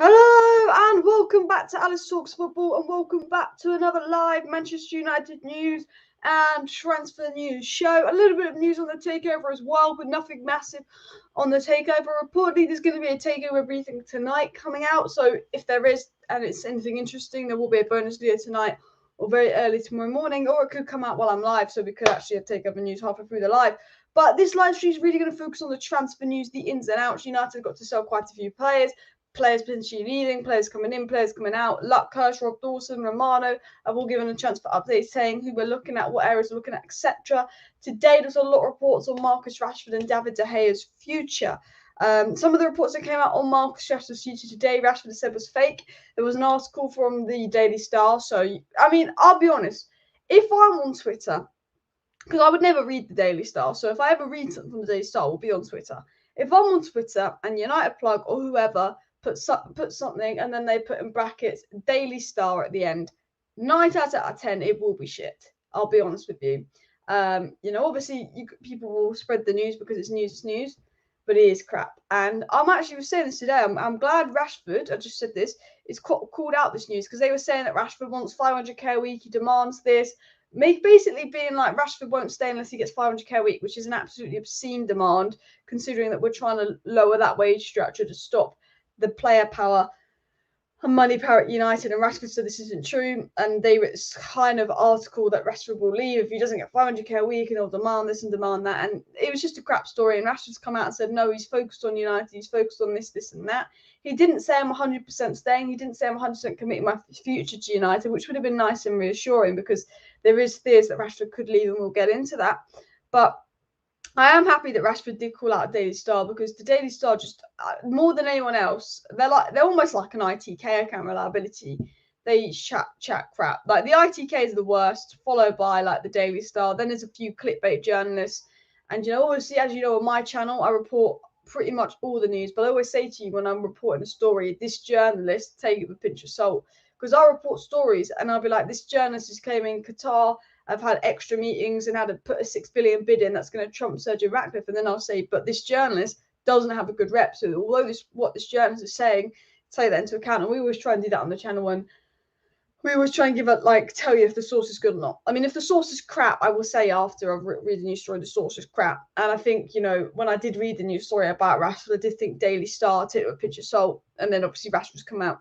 Hello and welcome back to Alice Talks Football and welcome back to another live Manchester United news and transfer news show. A little bit of news on the takeover as well, but nothing massive on the takeover. Reportedly, there's going to be a takeover briefing tonight coming out. So if there is and it's anything interesting, there will be a bonus video tonight or very early tomorrow morning, or it could come out while I'm live, so we could actually have takeover news halfway through the live. But this live stream is really going to focus on the transfer news, the ins and outs. United got to sell quite a few players potentially leaving, players coming in, players coming out. Luckhurst, Rob Dawson, Romano have all given a chance for updates saying who we're looking at, what areas we're looking at, etc. Today, there's a lot of reports on Marcus Rashford and David De Gea's future. Some of the reports that came out on Marcus Rashford's future today, Rashford said was fake. There was an article from the Daily Star. So, I mean, I'll be honest. If I'm on Twitter, because I would never read the Daily Star, so if I ever read something from the Daily Star, it will be on Twitter. If I'm on Twitter and United Plug or whoever put something and then they put in brackets Daily Star at the end, 9 out of 10 it will be shit. I'll be honest with you. Obviously people will spread the news because it's news, but it is crap. And I'm actually saying this today. I'm glad Rashford, I just said this, is called out this news because they were saying that Rashford wants 500k a week. He demands this. Basically being like Rashford won't stay unless he gets 500k a week, which is an absolutely obscene demand considering that we're trying to lower that wage structure to stop the player power and money power at United. And Rashford said this isn't true, and it's kind of article that Rashford will leave if he doesn't get 500k a week and he'll demand this and demand that. And it was just a crap story, and Rashford's come out and said no, he's focused on United, he's focused on this and that. He didn't say I'm 100% staying, he didn't say I'm 100% committing my future to United, which would have been nice and reassuring because there is fears that Rashford could leave, and we'll get into that. But I am happy that Rashford did call out Daily Star because the Daily Star just more than anyone else, they're almost like an ITK account reliability. They chat crap. Like the ITK is the worst, followed by like the Daily Star. Then there's a few clickbait journalists, and obviously, as you know, on my channel, I report pretty much all the news. But I always say to you when I'm reporting a story, this journalist, take it with a pinch of salt, because I report stories and I'll be like, this journalist is claiming Qatar have had extra meetings and had to put a 6 billion bid in that's going to trump Sergio Ratcliffe. And then I'll say, but this journalist doesn't have a good rep. So although what this journalist is saying, take that into account. And we always try and do that on the channel, and we always try and give it, like, tell you if the source is good or not. I mean, if the source is crap, I will say after I've read the news story, the source is crap. And I think, when I did read the news story about Rashford, I did think Daily Star, take it with a pinch of salt. And then obviously Rashford's come out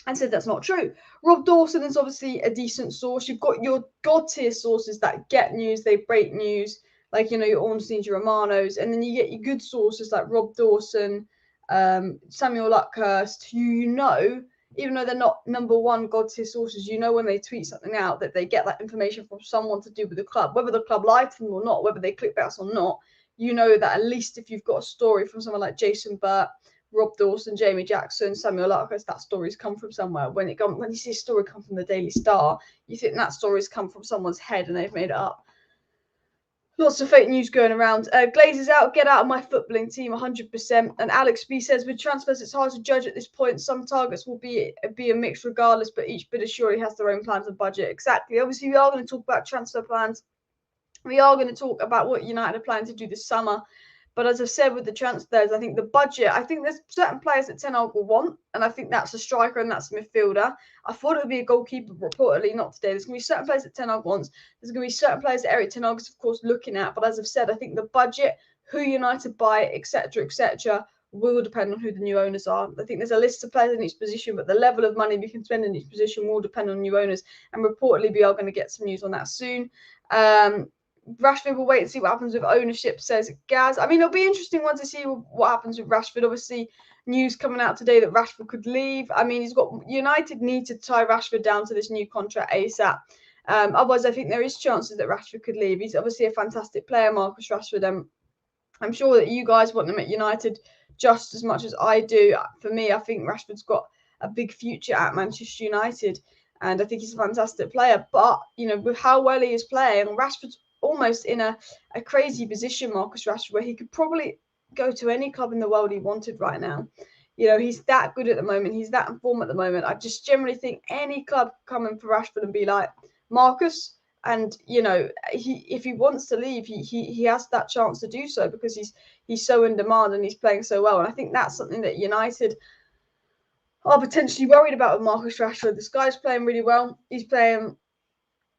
and said that's not true. Rob Dawson is obviously a decent source. You've got your god tier sources that get news, they break news, like your Ornsteins, your Romanos, and then you get your good sources like Rob Dawson, Samuel Luckhurst, who even though they're not number one god tier sources, when they tweet something out that they get that information from someone to do with the club, whether the club lied to them or not, whether they clickbait us or not. That at least if you've got a story from someone like Jason Burt, Rob Dawson, Jamie Jackson, Samuel Luckhurst, that story's come from somewhere. When you see a story come from the Daily Star, you think that story's come from someone's head and they've made it up. Lots of fake news going around. Glazer's out, get out of my footballing team, 100%. And Alex B says, with transfers, it's hard to judge at this point. Some targets will be a mix regardless, but each bidder surely has their own plans and budget. Exactly. Obviously, we are going to talk about transfer plans. We are going to talk about what United are planning to do this summer. But as I've said with the transfers, I think the budget, I think there's certain players that Ten Hag will want, and I think that's a striker and that's a midfielder. I thought it would be a goalkeeper, reportedly not today. There's going to be certain players that Ten Hag wants. There's going to be certain players that Eric Ten Hag is, of course, looking at. But as I've said, I think the budget, who United buy, etc., will depend on who the new owners are. I think there's a list of players in each position, but the level of money we can spend in each position will depend on new owners. And reportedly, we are going to get some news on that soon. Rashford will wait and see what happens with ownership, says Gaz. I mean, it'll be interesting once to see what happens with Rashford. Obviously, news coming out today that Rashford could leave. I mean, United need to tie Rashford down to this new contract ASAP. Otherwise, I think there is chances that Rashford could leave. He's obviously a fantastic player, Marcus Rashford. I'm sure that you guys want him at United just as much as I do. For me, I think Rashford's got a big future at Manchester United, and I think he's a fantastic player. But, with how well he is playing, Rashford's almost in a crazy position, Marcus Rashford, where he could probably go to any club in the world he wanted right now. He's that good at the moment. He's that in form at the moment. I just generally think any club come in for Rashford and be like, Marcus, and if he wants to leave, he has that chance to do so because he's so in demand and he's playing so well. And I think that's something that United are potentially worried about with Marcus Rashford. This guy's playing really well. He's playing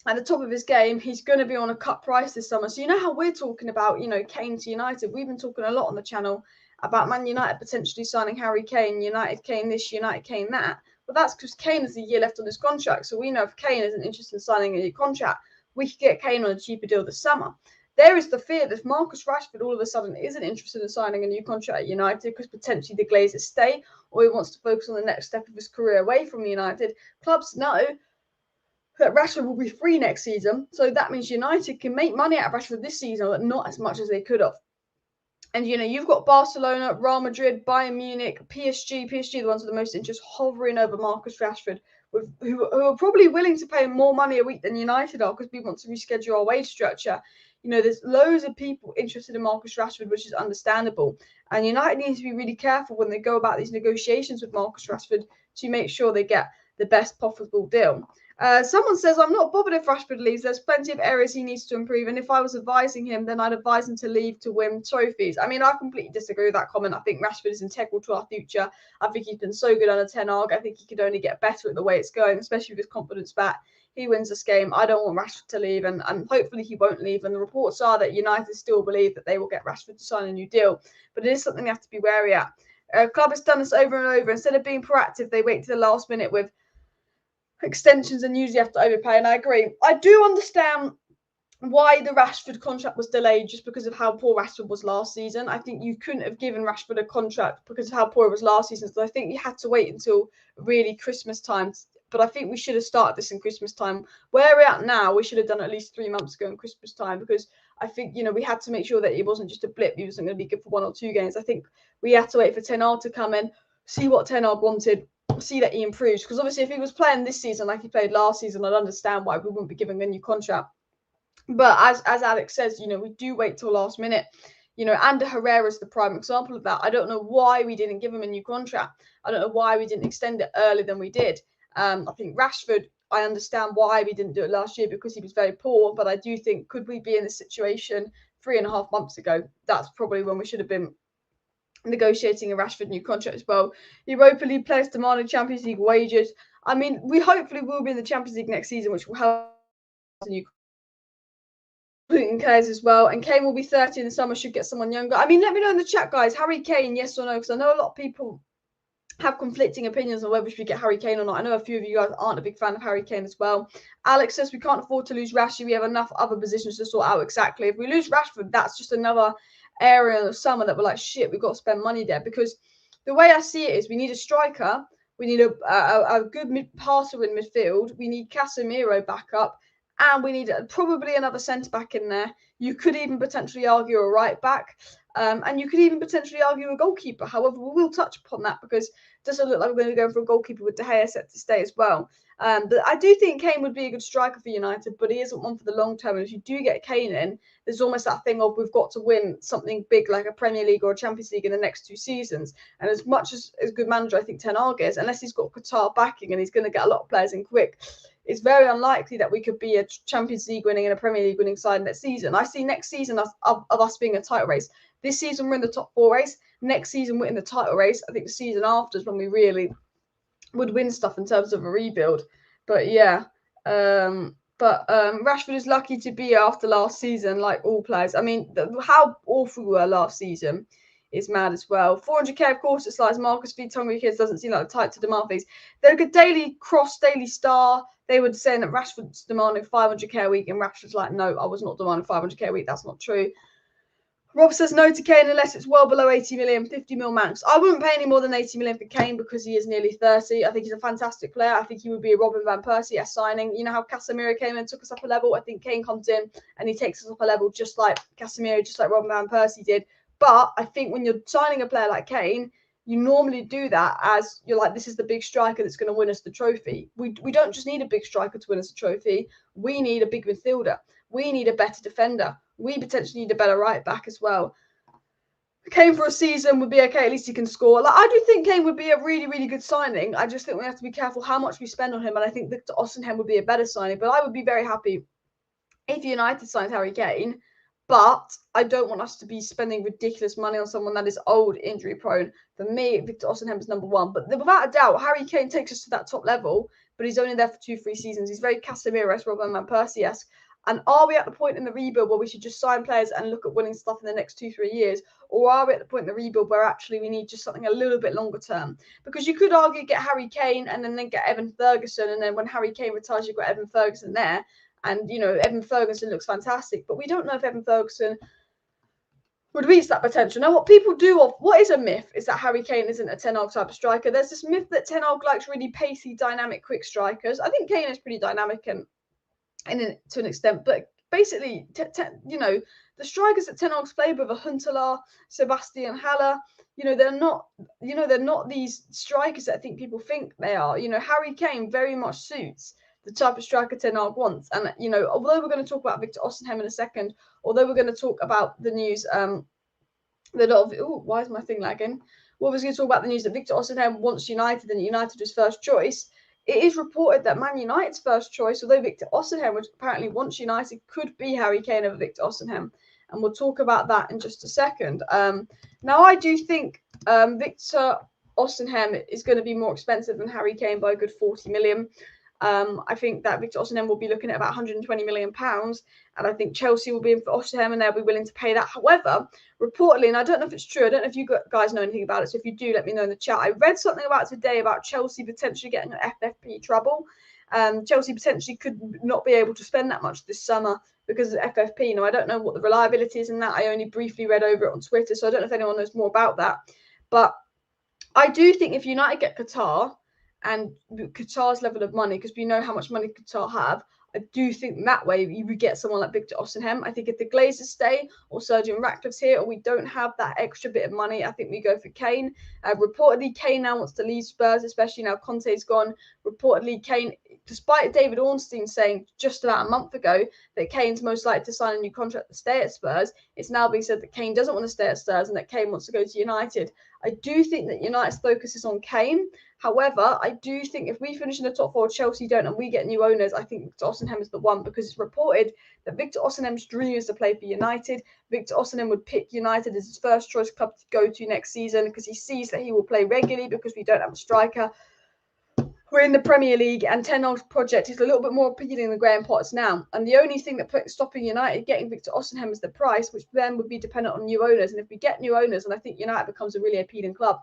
at the top of his game. He's going to be on a cut price this summer. So you know how we're talking about, Kane to United. We've been talking a lot on the channel about Man United potentially signing Harry Kane, United Kane this, United Kane that. But that's because Kane has a year left on his contract. So we know if Kane isn't interested in signing a new contract, we could get Kane on a cheaper deal this summer. There is the fear that if Marcus Rashford all of a sudden isn't interested in signing a new contract at United because potentially the Glazers stay, or he wants to focus on the next step of his career away from United, clubs know that Rashford will be free next season. So that means United can make money out of Rashford this season, but not as much as they could have. And, you've got Barcelona, Real Madrid, Bayern Munich, PSG, the ones with the most interest, hovering over Marcus Rashford, who are probably willing to pay more money a week than United are because we want to reschedule our wage structure. There's loads of people interested in Marcus Rashford, which is understandable. And United needs to be really careful when they go about these negotiations with Marcus Rashford to make sure they get the best possible deal. Someone says, I'm not bothered if Rashford leaves. There's plenty of areas he needs to improve. And if I was advising him, then I'd advise him to leave to win trophies. I mean, I completely disagree with that comment. I think Rashford is integral to our future. I think he's been so good under Ten Hag. I think he could only get better at the way it's going, especially with his confidence back. He wins this game. I don't want Rashford to leave, and hopefully he won't leave. And the reports are that United still believe that they will get Rashford to sign a new deal. But it is something they have to be wary at. Club has done this over and over. Instead of being proactive, they wait to the last minute with extensions and usually have to overpay. And I agree. I do understand why the Rashford contract was delayed just because of how poor Rashford was last season. I think you couldn't have given Rashford a contract because of how poor it was last season. So I think you had to wait until really Christmas time. But I think we should have started this in Christmas time. Where we're at now, we should have done it at least 3 months ago in Christmas time because I think, we had to make sure that it wasn't just a blip. He wasn't going to be good for 1 or 2 games. I think we had to wait for Ten Hag to come in, see what Ten Hag wanted, see that he improves. Because obviously if he was playing this season like he played last season, I'd understand why we wouldn't be giving a new contract. But as Alex says, we do wait till last minute. Ander Herrera is the prime example of that. I don't know why we didn't give him a new contract. I don't know why we didn't extend it earlier than we did. I think Rashford, I understand why we didn't do it last year because he was very poor. But I do think, could we be in this situation 3.5 months ago? That's probably when we should have been negotiating a Rashford new contract as well. Europa League players demanding Champions League wages. I mean, we hopefully will be in the Champions League next season, which will help the new cares as well. And Kane will be 30 in the summer, should get someone younger. I mean, let me know in the chat, guys. Harry Kane, yes or no? Because I know a lot of people have conflicting opinions on whether we should get Harry Kane or not. I know a few of you guys aren't a big fan of Harry Kane as well. Alex says we can't afford to lose Rashford. We have enough other positions to sort out. Exactly. If we lose Rashford, that's just another area of summer that we're like, shit, we've got to spend money there. Because the way I see it is we need a striker. We need a good passer in midfield. We need Casemiro back up. And we need probably another centre-back in there. You could even potentially argue a right-back. And you could even potentially argue a goalkeeper. However, we will touch upon that because it doesn't look like we're going to go for a goalkeeper with De Gea set to stay as well. But I do think Kane would be a good striker for United, but he isn't one for the long term. And if you do get Kane in, there's almost that thing of we've got to win something big like a Premier League or a Champions League in the next 2 seasons. And as much as a good manager I think Ten Hag is, unless he's got Qatar backing and he's going to get a lot of players in quick, it's very unlikely that we could be a Champions League winning and a Premier League winning side next season. I see next season of us being a title race. This season we're in the top 4 race. Next season we're in the title race. I think the season after is when we really would win stuff in terms of a rebuild. But yeah, Rashford is lucky to be after last season, like all players. I mean, how awful we were last season is mad as well. 400k, of course, it's like Marcus feeds hungry kids. Doesn't seem like the type to demand things. They're a good Daily Star. They were saying that Rashford's demanding 500k a week, and Rashford's like, no, I was not demanding 500k a week. That's not true. Rob says no to Kane unless it's well below 80 million, 50 mil max. I wouldn't pay any more than 80 million for Kane because he is nearly 30. I think he's a fantastic player. I think he would be a Robin van Persie at signing. You know how Casemiro came in and took us up a level? I think Kane comes in and he takes us up a level just like Casemiro, just like Robin van Persie did. But I think when you're signing a player like Kane, you normally do that as you're like, this is the big striker that's going to win us the trophy. We don't just need a big striker to win us the trophy. We need a big midfielder. We need a better defender. We potentially need a better right back as well. Kane for a season would be okay. At least he can score. Like, I do think Kane would be a really, really good signing. I just think we have to be careful how much we spend on him. And I think Victor Osimhen would be a better signing. But I would be very happy if United signed Harry Kane. But I don't want us to be spending ridiculous money on someone that is old, injury prone. For me, Victor Osimhen is number one. But without a doubt, Harry Kane takes us to that top level, but he's only there for 2-3 seasons. He's very Casemiro-esque rather than Van Persie-esque. And are we at the point in the rebuild where we should just sign players and look at winning stuff in the next 2-3 years? Or are we at the point in the rebuild where actually we need just something a little bit longer term? Because you could argue get Harry Kane and then get Evan Ferguson. And then when Harry Kane retires, you've got Evan Ferguson there. And, Evan Ferguson looks fantastic. But we don't know if Evan Ferguson would reach that potential. Now, what people do, what is a myth, is that Harry Kane isn't a Ten Hag type of striker. There's this myth that Ten Hag likes really pacey, dynamic, quick strikers. I think Kane is pretty dynamic and to an extent, but basically, the strikers that Ten Hag's played with are Huntelaar, Sebastian Haller. They're not these strikers that I think people think they are. Harry Kane very much suits the type of striker Ten Hag wants. And, although we're going to talk about Victor Osimhen in a second, although we're going to talk about the news why is my thing lagging? Well, we're going to talk about the news that Victor Osimhen wants United and United is first choice. It is reported that Man United's first choice, although Victor Osimhen, which apparently wants United, could be Harry Kane over Victor Osimhen. And we'll talk about that in just a second. Now, I do think Victor Osimhen is going to be more expensive than Harry Kane by a good 40 million. I think that Victor Osimhen will be looking at about 120 million pounds, and I think Chelsea will be in for Osimhen and they'll be willing to pay that. However, reportedly, and I don't know if it's true, I don't know if you guys know anything about it, so if you do, let me know in the chat. I read something about today about Chelsea potentially getting an FFP trouble. Chelsea potentially could not be able to spend that much this summer because of FFP. Now, I don't know what the reliability is in that. I only briefly read over it on Twitter, so I don't know if anyone knows more about that. But I do think if United get Qatar, and Qatar's level of money, because we know how much money Qatar have, I do think that way you would get someone like Victor Osimhen. I think if the Glazers stay or Sergeant Ratcliffe's here or we don't have that extra bit of money, I think we go for Kane. Reportedly, Kane now wants to leave Spurs, especially now Conte's gone. Reportedly, Kane, despite David Ornstein saying just about a month ago that Kane's most likely to sign a new contract to stay at Spurs, it's now being said that Kane doesn't want to stay at Spurs and that Kane wants to go to United. I do think that United's focus is on Kane. However, I do think if we finish in the top four, Chelsea don't, and we get new owners, I think Victor Osimhen is the one, because it's reported that Victor Osimhen's dream is to play for United. Victor Osimhen would pick United as his first choice club to go to next season because he sees that he will play regularly because we don't have a striker. We're in the Premier League, and Ten Hag's project is a little bit more appealing than Graham Potter's now. And the only thing that stopping United getting Victor Osimhen is the price, which then would be dependent on new owners. And if we get new owners, and I think United becomes a really appealing club.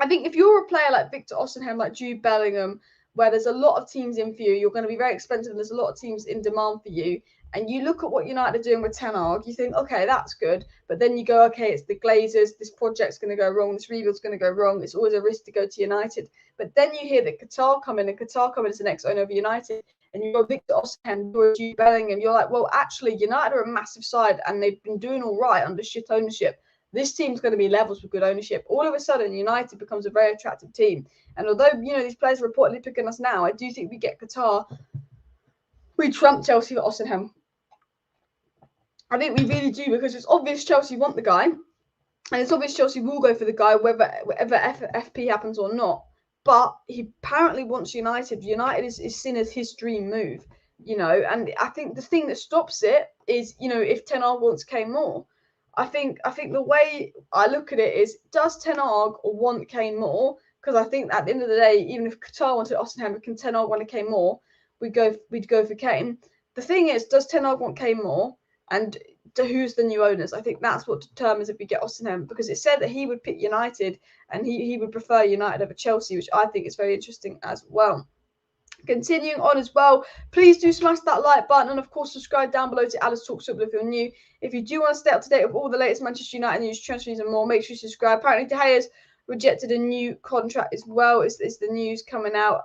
I think if you're a player like Victor Osimhen, like Jude Bellingham, where there's a lot of teams in for you, you're going to be very expensive, and there's a lot of teams in demand for you, and you look at what United are doing with Ten Hag, you think, okay, that's good, but then you go, okay, it's the Glazers, this project's going to go wrong, this rebuild's going to go wrong, it's always a risk to go to United. But then you hear that Qatar come in, and Qatar come in as the next owner of United, and you've got Victor Osimhen, you're Jude Bellingham, you're like, well, actually, United are a massive side, and they've been doing all right under shit ownership. This team's going to be levels with good ownership. All of a sudden, United becomes a very attractive team. And although, these players are reportedly picking us now, I do think we get Qatar. We trump Chelsea for Osimhen. I think we really do, because it's obvious Chelsea want the guy. And it's obvious Chelsea will go for the guy, whether FP happens or not. But he apparently wants United. United is seen as his dream move, And I think the thing that stops it is, if Ten Hag wants Kane more. I think the way I look at it is, does Ten Hag want Kane more? Because I think at the end of the day, even if Qatar wanted Osimhen, can Ten Hag want Kane more? We'd go for Kane. The thing is, does Ten Hag want Kane more? And who's the new owners? I think that's what determines if we get Osimhen, because it said that he would pick United and he would prefer United over Chelsea, which I think is very interesting as well. Continuing on as well, please do smash that like button, and of course subscribe down below to Alice Talks Football if you're new. If you do want to stay up to date with all the latest Manchester United news, transfer news and more, make sure you subscribe. Apparently De Gea's rejected a new contract as well. Is the news coming out?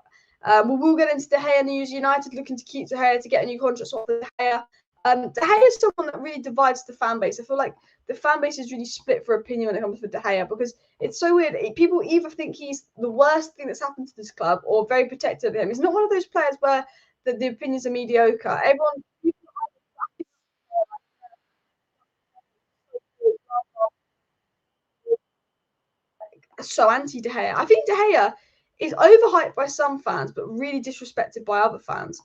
We'll get into De Gea news. United looking to keep De Gea to get a new contract off De Gea. De Gea is someone that really divides the fan base. I feel like the fan base is really split for opinion when it comes to De Gea, because it's so weird. People either think he's the worst thing that's happened to this club or very protective of him. He's not one of those players where the opinions are mediocre. Everyone so anti De Gea. I think De Gea is overhyped by some fans, but really disrespected by other fans.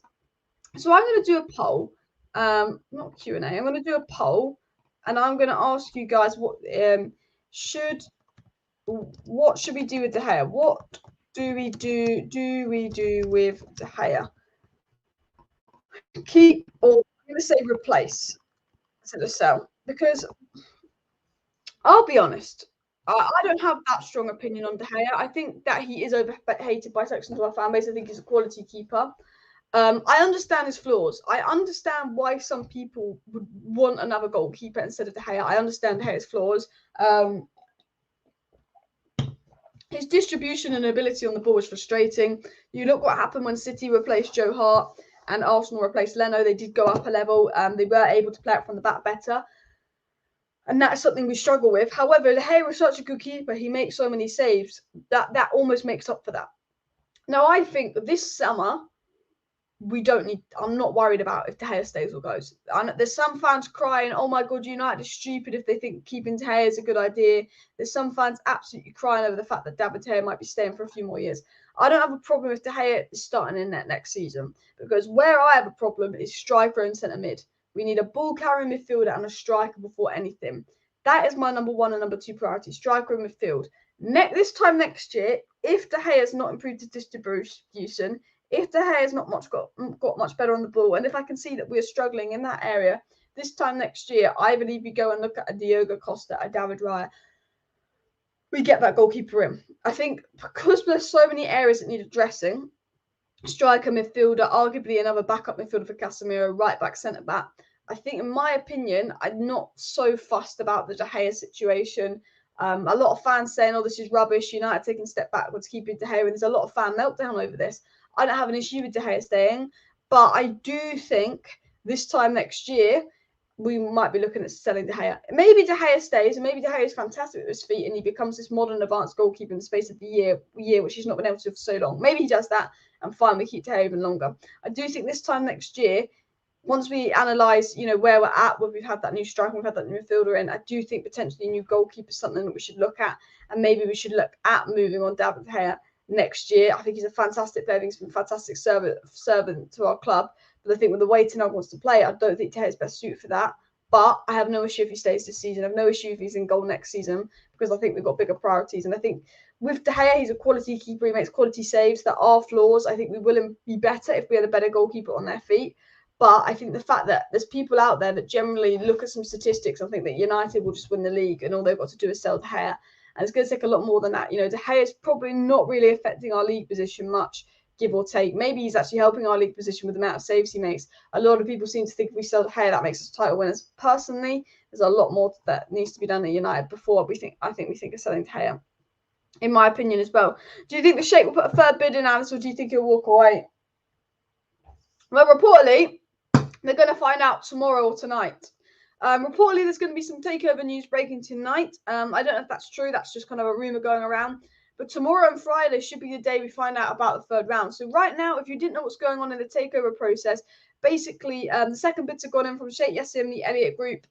So I'm going to do a poll. Not Q&A. I'm going to do a poll and I'm going to ask you guys what should we do with De Gea? What do we do with De Gea? Keep, or I'm going to say replace instead of sell, because I'll be honest, I don't have that strong opinion on De Gea. I think that he is overhated by sections of our fan base. I think he's a quality keeper. I understand his flaws. I understand why some people would want another goalkeeper instead of De Gea. I understand De Gea's flaws. His distribution and ability on the ball was frustrating. You look what happened when City replaced Joe Hart and Arsenal replaced Leno. They did go up a level. They were able to play it from the back better. And that's something we struggle with. However, De Gea is such a good keeper. He makes so many saves that almost makes up for that. Now, I think this summer, I'm not worried about if De Gea stays or goes. And there's some fans crying, oh my God, United is stupid if they think keeping De Gea is a good idea. There's some fans absolutely crying over the fact that David De Gea might be staying for a few more years. I don't have a problem if De Gea is starting in that next season, because where I have a problem is striker and centre mid. We need a ball-carrying midfielder and a striker before anything. That is my number 1 and number 2 priority, striker and midfield. This time next year, if De Gea has not improved his distribution, if De Gea has not got much better on the ball, and if I can see that we're struggling in that area, this time next year, I believe we go and look at a Diogo Costa, a David Raya. We get that goalkeeper in. I think because there's so many areas that need addressing, striker, midfielder, arguably another backup midfielder for Casemiro, right back, centre back. I think, in my opinion, I'm not so fussed about the De Gea situation. A lot of fans saying, oh, this is rubbish, United taking a step backwards, keeping De Gea, and there's a lot of fan meltdown over this. I don't have an issue with De Gea staying, but I do think this time next year, we might be looking at selling De Gea. Maybe De Gea stays, and maybe De Gea is fantastic with his feet, and he becomes this modern advanced goalkeeper in the space of the year, which he's not been able to for so long. Maybe he does that, and fine, we keep De Gea even longer. I do think this time next year, once we analyse, where we're at, where we've had that new striker, we've had that new midfielder in, I do think potentially a new goalkeeper is something that we should look at, and maybe we should look at moving on David De Gea next year. I think he's a fantastic player. I think he's been a fantastic servant to our club. But I think with the way Ten Hag wants to play, I don't think De Gea is best suited for that. But I have no issue if he stays this season. I have no issue if he's in goal next season, because I think we've got bigger priorities. And I think with De Gea, he's a quality keeper. He makes quality saves. There are flaws. I think we will be better if we had a better goalkeeper on their feet. But I think the fact that there's people out there that generally look at some statistics and think that United will just win the league and all they've got to do is sell De Gea. And it's going to take a lot more than that. De Gea is probably not really affecting our league position much, give or take. Maybe he's actually helping our league position with the amount of saves he makes. A lot of people seem to think if we sell De Gea, that makes us title winners. Personally, there's a lot more that needs to be done at United before we think of selling De Gea, in my opinion as well. Do you think the Sheikh will put a third bid in, Alice, or do you think he'll walk away? Well, reportedly, they're going to find out tomorrow or tonight. Reportedly, there's going to be some takeover news breaking tonight. I don't know if that's true. That's just kind of a rumor going around. But tomorrow and Friday should be the day we find out about the third round. So right now, if you didn't know what's going on in the takeover process, basically the second bids have gone in from Sheikh Yassim, the Elliott Group,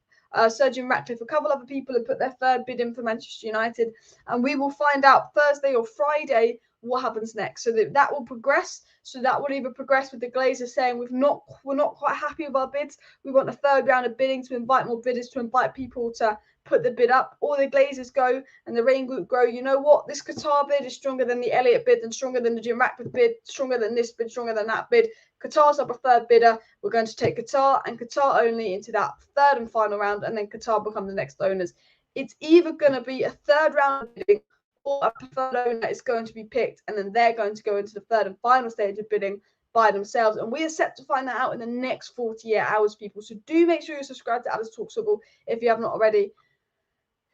Sir Jim Ratcliffe, a couple other people have put their third bid in for Manchester United. And we will find out Thursday or Friday what happens next. So that will progress. So that will either progress with the Glazers saying we're not quite happy with our bids. We want a third round of bidding to invite more bidders, to invite people to put the bid up, or the Glazers go and the Rain Group grow. You know what? This Qatar bid is stronger than the Elliott bid, and stronger than the Jim Ratcliffe bid, stronger than this bid, stronger than that bid. Qatar's our preferred bidder. We're going to take Qatar and Qatar only into that third and final round, and then Qatar become the next owners. It's either going to be a third round of bidding, or a preferred owner is going to be picked, and then they're going to go into the third and final stage of bidding by themselves. And we are set to find that out in the next 48 hours, people. So do make sure you subscribe to Alice Talks Football if you have not already,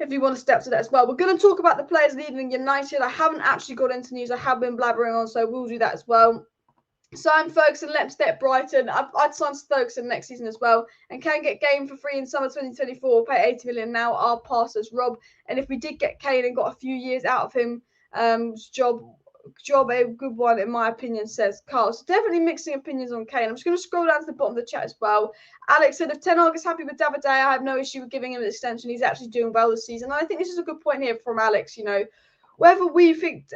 if you want to step to that as well. We're going to talk about the players leaving United. I haven't actually got into news. I have been blabbering on, so we'll do that as well. Sign Ferguson, let him stay at Brighton. I'd sign Ferguson next season as well. And can get Kane for free in summer 2024. Pay 80 million now. I'll pass us Rob. And if we did get Kane and got a few years out of him, job a good one, in my opinion, says Carl. So definitely mixing opinions on Kane. I'm just going to scroll down to the bottom of the chat as well. Alex said, if Ten Hag is happy with David I have no issue with giving him an extension. He's actually doing well this season. And I think this is a good point here from Alex. whether we think,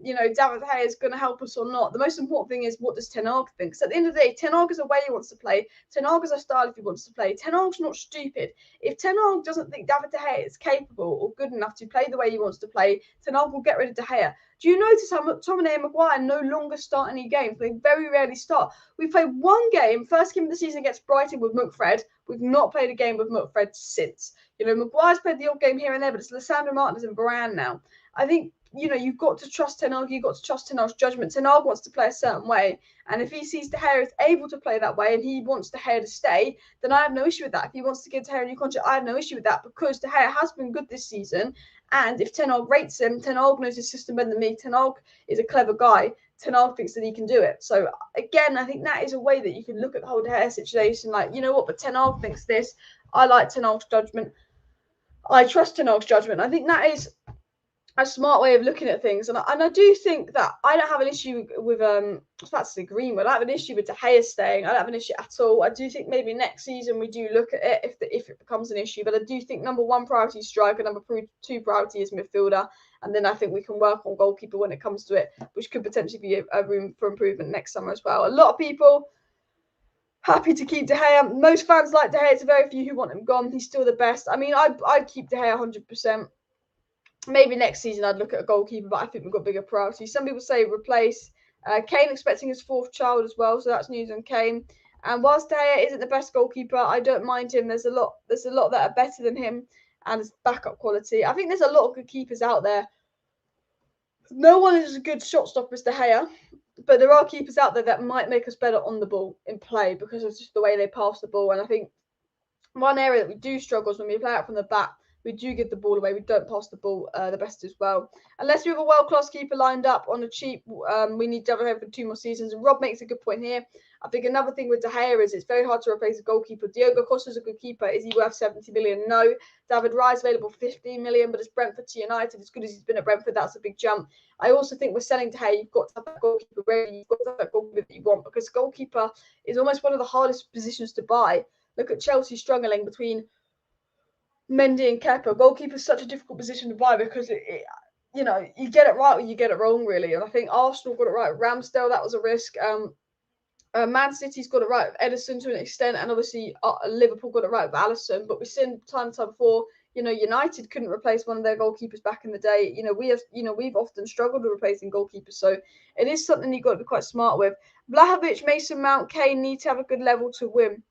you know, David De Gea is going to help us or not, the most important thing is what does Ten Hag think? Because at the end of the day, Ten Hag is a way he wants to play. Ten Hag is a style if he wants to play. Ten Hag's not stupid. If Ten Hag doesn't think David De Gea is capable or good enough to play the way he wants to play, Ten Hag will get rid of De Gea. Do you notice how McTominay and Maguire no longer start any games? They very rarely start. We played one game, first game of the season against Brighton with McFred. We've not played a game with McFred since. You know, Maguire's played the odd game here and there, but it's Lissandro Martinez and Varane now. I think, you know, you've got to trust Ten Hag. You've got to trust Ten Hag's judgment. Ten Hag wants to play a certain way. And if he sees De Gea is able to play that way and he wants De Gea to stay, then I have no issue with that. If he wants to give De Gea a new contract, I have no issue with that because De Gea has been good this season. And if Ten Hag rates him, Ten Hag knows his system better than me. Ten Hag is a clever guy. Ten Hag thinks that he can do it. So, again, I think that is a way that you can look at the whole De Gea situation. Like, you know what, but Ten Hag thinks this. I like Ten Hag's judgment. I trust Ten Hag's judgment. I think that is a smart way of looking at things. And I do think that I don't have an issue with, I was about to say Greenwood. I don't have an issue with De Gea staying. I don't have an issue at all. I do think maybe next season we do look at it if it becomes an issue. But I do think number one priority is striker, number two priority is midfielder. And then I think we can work on goalkeeper when it comes to it, which could potentially be a room for improvement next summer as well. A lot of people happy to keep De Gea. Most fans like De Gea. It's very few who want him gone. He's still the best. I mean, I'd keep De Gea 100%. Maybe next season I'd look at a goalkeeper, but I think we've got bigger priorities. Some people say replace. Kane expecting his fourth child as well, so that's news on Kane. And whilst De Gea isn't the best goalkeeper, I don't mind him. There's a lot that are better than him and his backup quality. I think there's a lot of good keepers out there. No one is as good shot stopper as De Gea, but there are keepers out there that might make us better on the ball in play because of just the way they pass the ball. And I think one area that we do struggle is when we play out from the back. We do give the ball away. We don't pass the ball the best as well. Unless we have a world-class keeper lined up on a cheap, we need David De Gea for 2 more seasons. And Rob makes a good point here. I think another thing with De Gea is it's very hard to replace a goalkeeper. Diogo Costa's a good keeper. Is he worth 70 million? No. David Raya's available for 15 million, but it's Brentford to United. As good as he's been at Brentford, that's a big jump. I also think we're selling De Gea. You've got to have that goalkeeper ready. You've got to have that goalkeeper that you want because goalkeeper is almost one of the hardest positions to buy. Look at Chelsea struggling between Mendy and Kepa. Goalkeeper is such a difficult position to buy because you know, you get it right or you get it wrong, really. And I think Arsenal got it right with Ramsdale. That was a risk. Man City's got it right with Ederson to an extent, and obviously Liverpool got it right with Alisson. But we've seen time and time before, you know, United couldn't replace one of their goalkeepers back in the day. You know, we've often struggled with replacing goalkeepers, so it is something you've got to be quite smart with. Vlahovic, Mason Mount, Kane need to have a good level to win.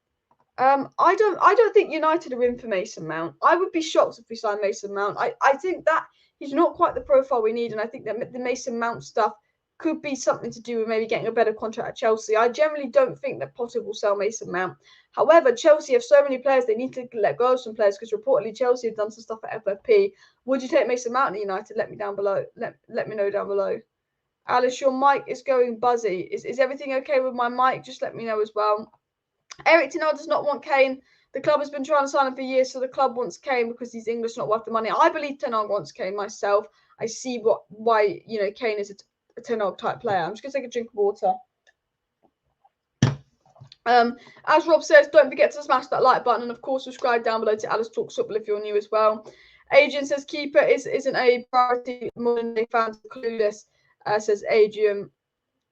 I don't think United are in for Mason Mount. I would be shocked if we signed Mason Mount. I think that he's not quite the profile we need, and I think that the Mason Mount stuff could be something to do with maybe getting a better contract at Chelsea. I generally don't think that Potter will sell Mason Mount. However, Chelsea have so many players, they need to let go of some players because reportedly Chelsea have done some stuff at FFP. Would you take Mason Mount at United? Let me down below. Let me know down below. Alice, your mic is going buzzy. Is everything okay with my mic? Just let me know as well. Eric Ten Hag does not want Kane. The club has been trying to sign him for years, so the club wants Kane because he's English, not worth the money. I believe Ten Hag wants Kane myself. I see why Kane is a Ten Hag type player. I'm just going to take a drink of water. As Rob says, don't forget to smash that like button and, of course, subscribe down below to Alice Talks Football if you're new as well. Adrian says keeper isn't a priority. Modern day fans are clueless, says Adrian.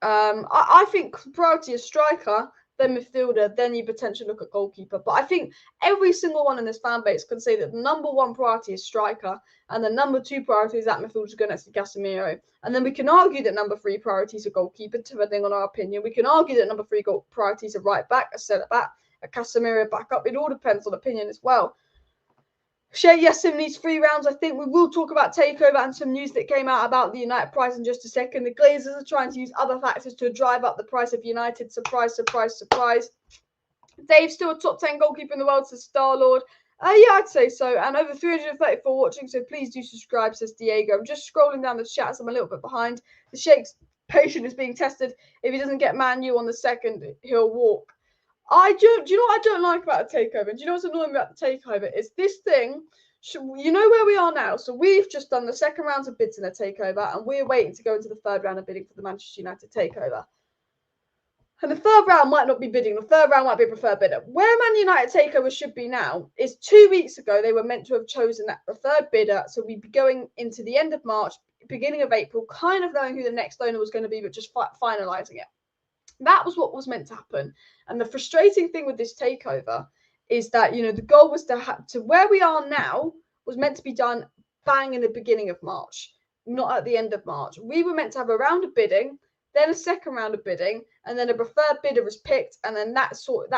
I think priority is striker, then midfielder, then you potentially look at goalkeeper. But I think every single one in this fan base can say that the number one priority is striker, and the number two priority is that midfielder to go next to Casemiro. And then we can argue that number three priority is a goalkeeper, depending on our opinion. We can argue that number three priority is a right back, a centre back, a Casemiro backup. It all depends on opinion as well. Shea Yassim needs 3 rounds. I think we will talk about Takeover and some news that came out about the United price in just a second. The Glazers are trying to use other factors to drive up the price of United. Surprise, surprise, surprise. Dave's still a top 10 goalkeeper in the world, says Star-Lord. Yeah, I'd say so. And over 334 watching, so please do subscribe, says Diego. I'm just scrolling down the chat as I'm a little bit behind. The Sheik's patience is being tested. If he doesn't get Man U on the second, he'll walk. Do you know what I don't like about the Takeover? And do you know what's annoying about the Takeover? Is this thing, you know where we are now. So we've just done the second round of bids in a Takeover, and we're waiting to go into the third round of bidding for the Manchester United Takeover. And the third round might not be bidding. The third round might be a preferred bidder. Where Man United Takeover should be now is 2 weeks ago, they were meant to have chosen the third bidder. So we'd be going into the end of March, beginning of April, kind of knowing who the next owner was going to be, but just finalising it. That was what was meant to happen. And the frustrating thing with this takeover is that, you know, the goal was to where we are now was meant to be done bang in the beginning of March, not at the end of March. We were meant to have a round of bidding, then a second round of bidding, and then a preferred bidder is picked, and then that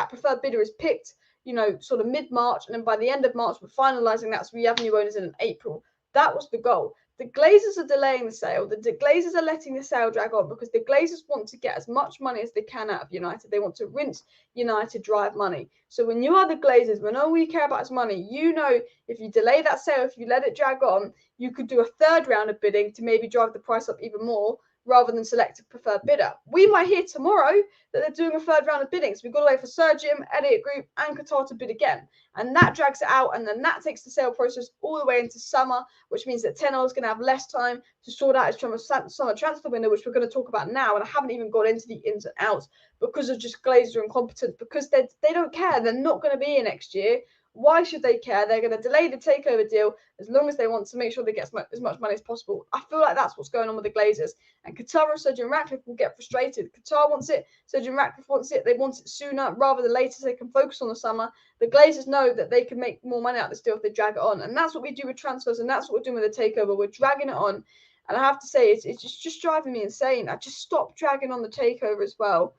preferred bidder is picked, you know, sort of mid-March, and then by the end of March we're finalising that, so we have new owners in April. That was the goal. The Glazers are delaying the sale. The Glazers are letting the sale drag on because the Glazers want to get as much money as they can out of United. They want to rinse United dry of money. So when you are the Glazers, when all we care about is money, you know if you delay that sale, if you let it drag on, you could do a third round of bidding to maybe drive the price up even more, rather than select a preferred bidder. We might hear tomorrow that they're doing a third round of bidding. So we've got to wait for Sergium, Elliott Group, and Qatar to bid again. And that drags it out, and then that takes the sale process all the way into summer, which means that Tenor is going to have less time to sort out his summer transfer window, which we're going to talk about now. And I haven't even got into the ins and outs because of just Glazer incompetence, because they don't care. They're not going to be here next year. Why should they care? They're going to delay the takeover deal as long as they want to make sure they get as much money as possible. I feel like that's what's going on with the Glazers. And Qatar and Sergeant Ratcliffe will get frustrated. Qatar wants it. Sergeant Ratcliffe wants it. They want it sooner rather than later so they can focus on the summer. The Glazers know that they can make more money out of this deal if they drag it on. And that's what we do with transfers. And that's what we're doing with the takeover. We're dragging it on. And I have to say, it's just driving me insane. I just stopped dragging on the takeover as well.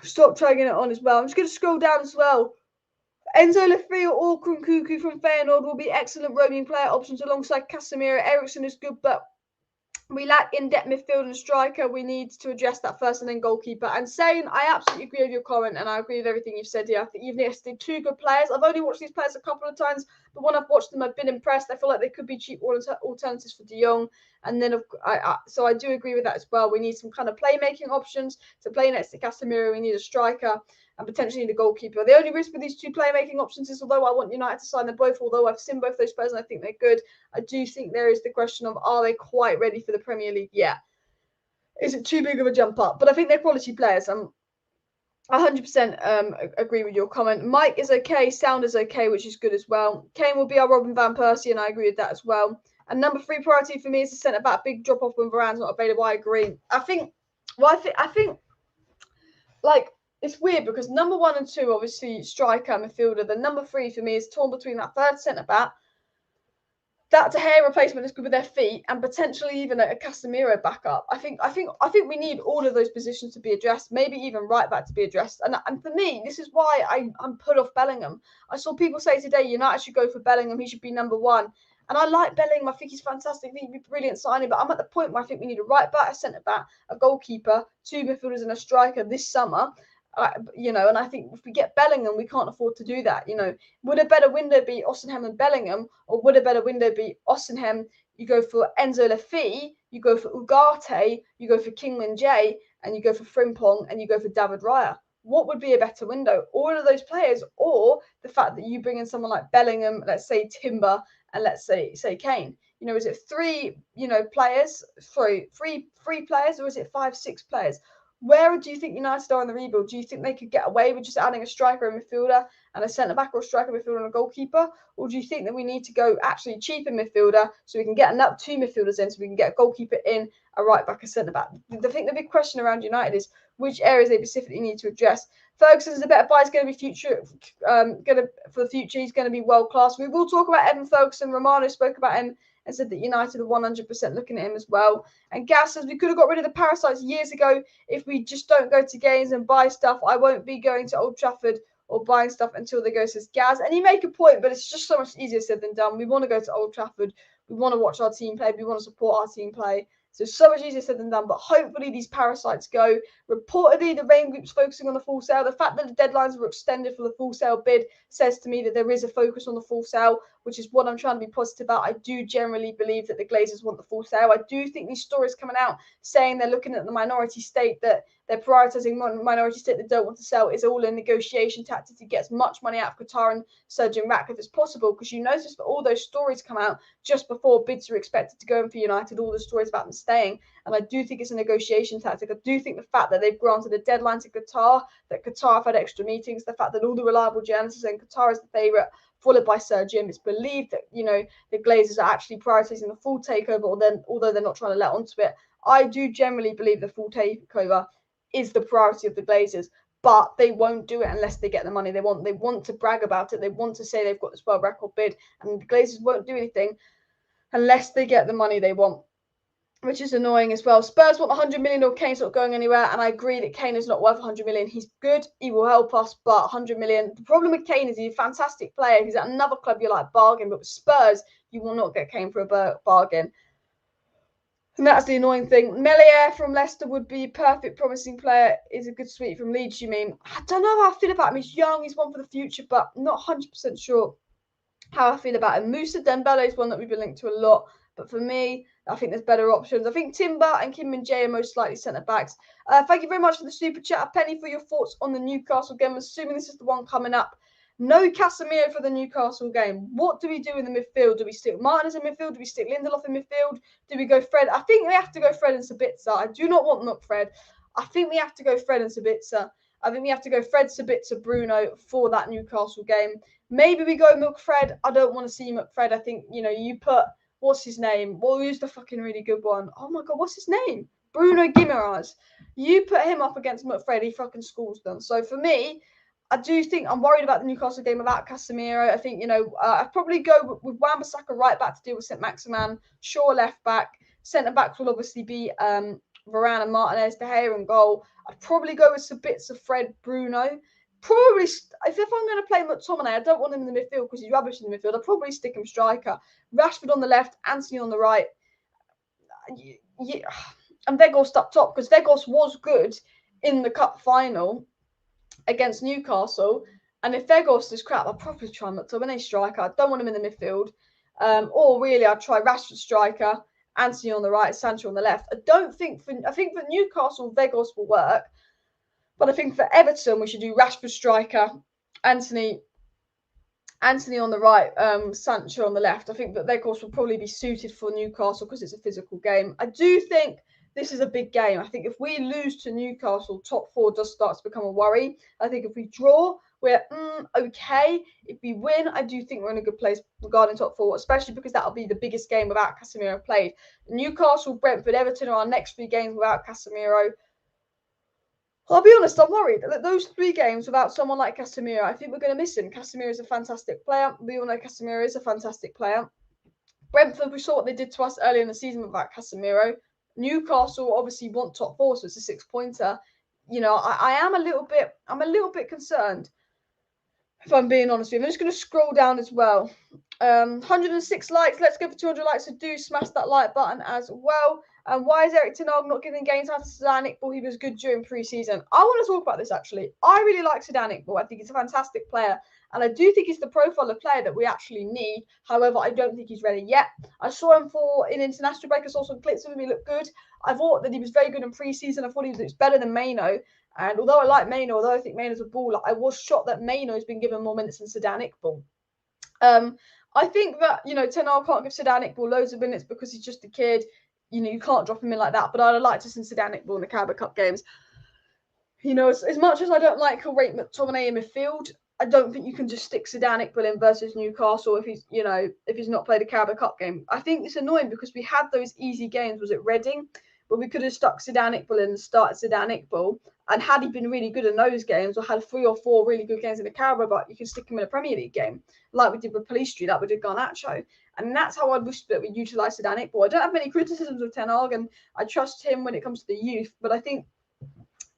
Stop dragging it on as well. I'm just going to scroll down as well. Enzo Lee Fee or Kunkuku from Feyenoord will be excellent roaming player options alongside Casemiro. Eriksen is good, but we lack in-depth midfield and striker. We need to address that first, and then goalkeeper. And saying, I absolutely agree with your comment, and I agree with everything you've said here. I think you've listed two good players. I've only watched these players a couple of times, but when I've watched them, I've been impressed. I feel like they could be cheap alternatives for De Jong. And then, so I do agree with that as well. We need some kind of playmaking options to play next to Casemiro. We need a striker and potentially need a goalkeeper. The only risk with these two playmaking options is, although I want United to sign them both, although I've seen both those players and I think they're good, I do think there is the question of, are they quite ready for the Premier League yet? Is it too big of a jump up? But I think they're quality players. I'm 100% agree with your comment. Mike is okay. Sound is okay, which is good as well. Kane will be our Robin van Persie, and I agree with that as well. And number 3 priority for me is the centre-back. Big drop-off when Varane's not available. I agree. I think, like, it's weird because number 1 and 2, obviously, striker and midfielder. The number 3 for me is torn between that third centre-back, that De Gea replacement is good with their feet, and potentially even a Casemiro backup. I think we need all of those positions to be addressed, maybe even right back to be addressed. And for me, this is why I'm put off Bellingham. I saw people say today United should go for Bellingham. He should be number 1. And I like Bellingham. I think he's fantastic. I think he'd be brilliant signing. But I'm at the point where I think we need a right back, a centre back, a goalkeeper, 2 midfielders, and a striker this summer. And I think if we get Bellingham, we can't afford to do that. Would a better window be Osimhen and Bellingham, or would a better window be Osimhen? You go for Enzo Lee Fee, you go for Ugarte, you go for Kingman-Jay, and you go for Frimpong, and you go for David Raya. What would be a better window? All of those players, or the fact that you bring in someone like Bellingham, let's say Timber, and let's say Kane. Is it 3 players? Sorry, three players, or is it 5, 6 players? Where do you think United are in the rebuild? Do you think they could get away with just adding a striker, a midfielder, and a centre-back, or a striker, midfielder, and a goalkeeper? Or do you think that we need to go actually cheap in midfielder so we can get another 2 midfielders in, so we can get a goalkeeper in, a right-back, a centre-back? I think the big question around United is which areas they specifically need to address. Ferguson's a better buy. He's going to be for the future. He's going to be world-class. We will talk about Evan Ferguson. Romano spoke about him and said that United are 100% looking at him as well. And Gas says we could have got rid of the parasites years ago if we just don't go to games and buy stuff. I won't be going to Old Trafford or buying stuff until they go, says Gaz. And you make a point, but it's just so much easier said than done. We want to go to Old Trafford. We want to watch our team play. We want to support our team play. So much easier said than done, but hopefully these parasites go. Reportedly, the Rain Group's focusing on the full sale. The fact that the deadlines were extended for the full sale bid says to me that there is a focus on the full sale, which is what I'm trying to be positive about. I do generally believe that the Glazers want the full sale. I do think these stories coming out saying they're looking at the minority state, that they're prioritising minority state that don't want to sell, is all a negotiation tactic to get as much money out of Qatar and Sergeant Ratcliffe as possible. Because you notice that all those stories come out just before bids are expected to go in for United, all the stories about them staying. And I do think it's a negotiation tactic. I do think the fact that they've granted a deadline to Qatar, that Qatar have had extra meetings, the fact that all the reliable journalists are saying Qatar is the favourite, followed by Sir Jim. It's believed that, the Glazers are actually prioritising the full takeover, although they're not trying to let onto it. I do generally believe the full takeover is the priority of the Glazers, but they won't do it unless they get the money they want. They want to brag about it. They want to say they've got this world record bid, and the Glazers won't do anything unless they get the money they want, which is annoying as well. Spurs want 100 million, or Kane's not going anywhere, and I agree that Kane is not worth 100 million. He's good, he will help us, but 100 million. The problem with Kane is he's a fantastic player. He's at another club, you're like bargain, but with Spurs, you will not get Kane for a bargain. And that's the annoying thing. Melier from Leicester would be a perfect, promising player. Is a good sweep from Leeds, you mean? I don't know how I feel about him. He's young, he's one for the future, but I'm not 100% sure how I feel about him. Moussa Dembele is one that we've been linked to a lot, but for me, I think there's better options. I think Timber and Kim Min-jae are most likely centre-backs. Thank you very much for the super chat. A penny for your thoughts on the Newcastle game. I'm assuming this is the one coming up. No Casemiro for the Newcastle game. What do we do in the midfield? Do we stick Martinez in midfield? Do we stick Lindelof in midfield? Do we go Fred? I think we have to go Fred and Sabitzer. I do not want McFred. I think we have to go Fred and Sabitzer. I think we have to go Fred, Sabitzer, Bruno for that Newcastle game. Maybe we go McFred. I don't want to see McFred. I think, you put, what's his name? Well, who's the fucking really good one? Oh my God, what's his name? Bruno Guimaraes. You put him up against McFred, he fucking schools them. So for me, I do think I'm worried about the Newcastle game without Casemiro. I think, I'd probably go with Wan-Bissaka right back to deal with Saint-Maximin, Shaw left back. Centre-backs will obviously be Varane and Martinez, De Gea in goal. I'd probably go with Sabitzer, Fred, Bruno. Probably, if I'm going to play McTominay, I don't want him in the midfield because he's rubbish in the midfield. I'd probably stick him striker. Rashford on the left, Antony on the right. Yeah. And Weghorst up top, because Weghorst was good in the cup final against Newcastle. And if Weghorst is crap, I'll probably try McTominay striker. I don't want him in the midfield. Or really, I'd try Rashford striker, Antony on the right, Sancho on the left. I think for Newcastle, Weghorst will work. But I think for Everton, we should do Rashford striker, Antony on the right, Sancho on the left. I think that Weghorst will probably be suited for Newcastle because it's a physical game. I do think this is a big game. I think if we lose to Newcastle, top four does start to become a worry. I think if we draw, we're okay. If we win, I do think we're in a good place regarding top four, especially because that'll be the biggest game without Casemiro played. Newcastle, Brentford, Everton are our next 3 games without Casemiro. I'll be honest, I'm worried that those 3 games without someone like Casemiro, I think we're going to miss him. Casemiro is a fantastic player. We all know Casemiro is a fantastic player. Brentford, we saw what they did to us earlier in the season without Casemiro. Newcastle obviously want top 4, so it's a 6-pointer. I am a little bit concerned, if I'm being honest with you. I'm just going to scroll down as well. 106 likes. Let's go for 200 likes. So do smash that like button as well. And why is Erik ten Hag not giving games out to Sedan Iqbal? He was good during pre-season. I want to talk about this, actually. I really like Sedan Iqbal. I think he's a fantastic player. And I do think he's the profile of player that we actually need. However, I don't think he's ready yet. I saw him in international break. I saw some clips of him. He looked good. I thought that he was very good in pre-season. I thought he was better than Maino. And although I like Maino, although I think Maino's a baller, I was shocked that Maino's been given more minutes than Sedan Iqbal. I think that, Ten Hag can't give Sedan Iqbal loads of minutes because he's just a kid. You can't drop him in like that. But I'd like to see Sedan Iqbal in the Carabao Cup games. As much as I don't like or rate McTominay in midfield, I don't think you can just stick Sedan Iqbal in versus Newcastle if he's not played a Carabao Cup game. I think it's annoying because we had those easy games. Was it Reading? But we could have stuck Sedan Iqbal in and started Sedan Iqbal. And had he been really good in those games, or had 3 or 4 really good games in the Carabao, but you can stick him in a Premier League game, like we did with Pellistri, like we did Garnacho. And that's how I wish that we utilised Sedan Iqbal. I don't have many criticisms of Ten Hag, and I trust him when it comes to the youth. But I think,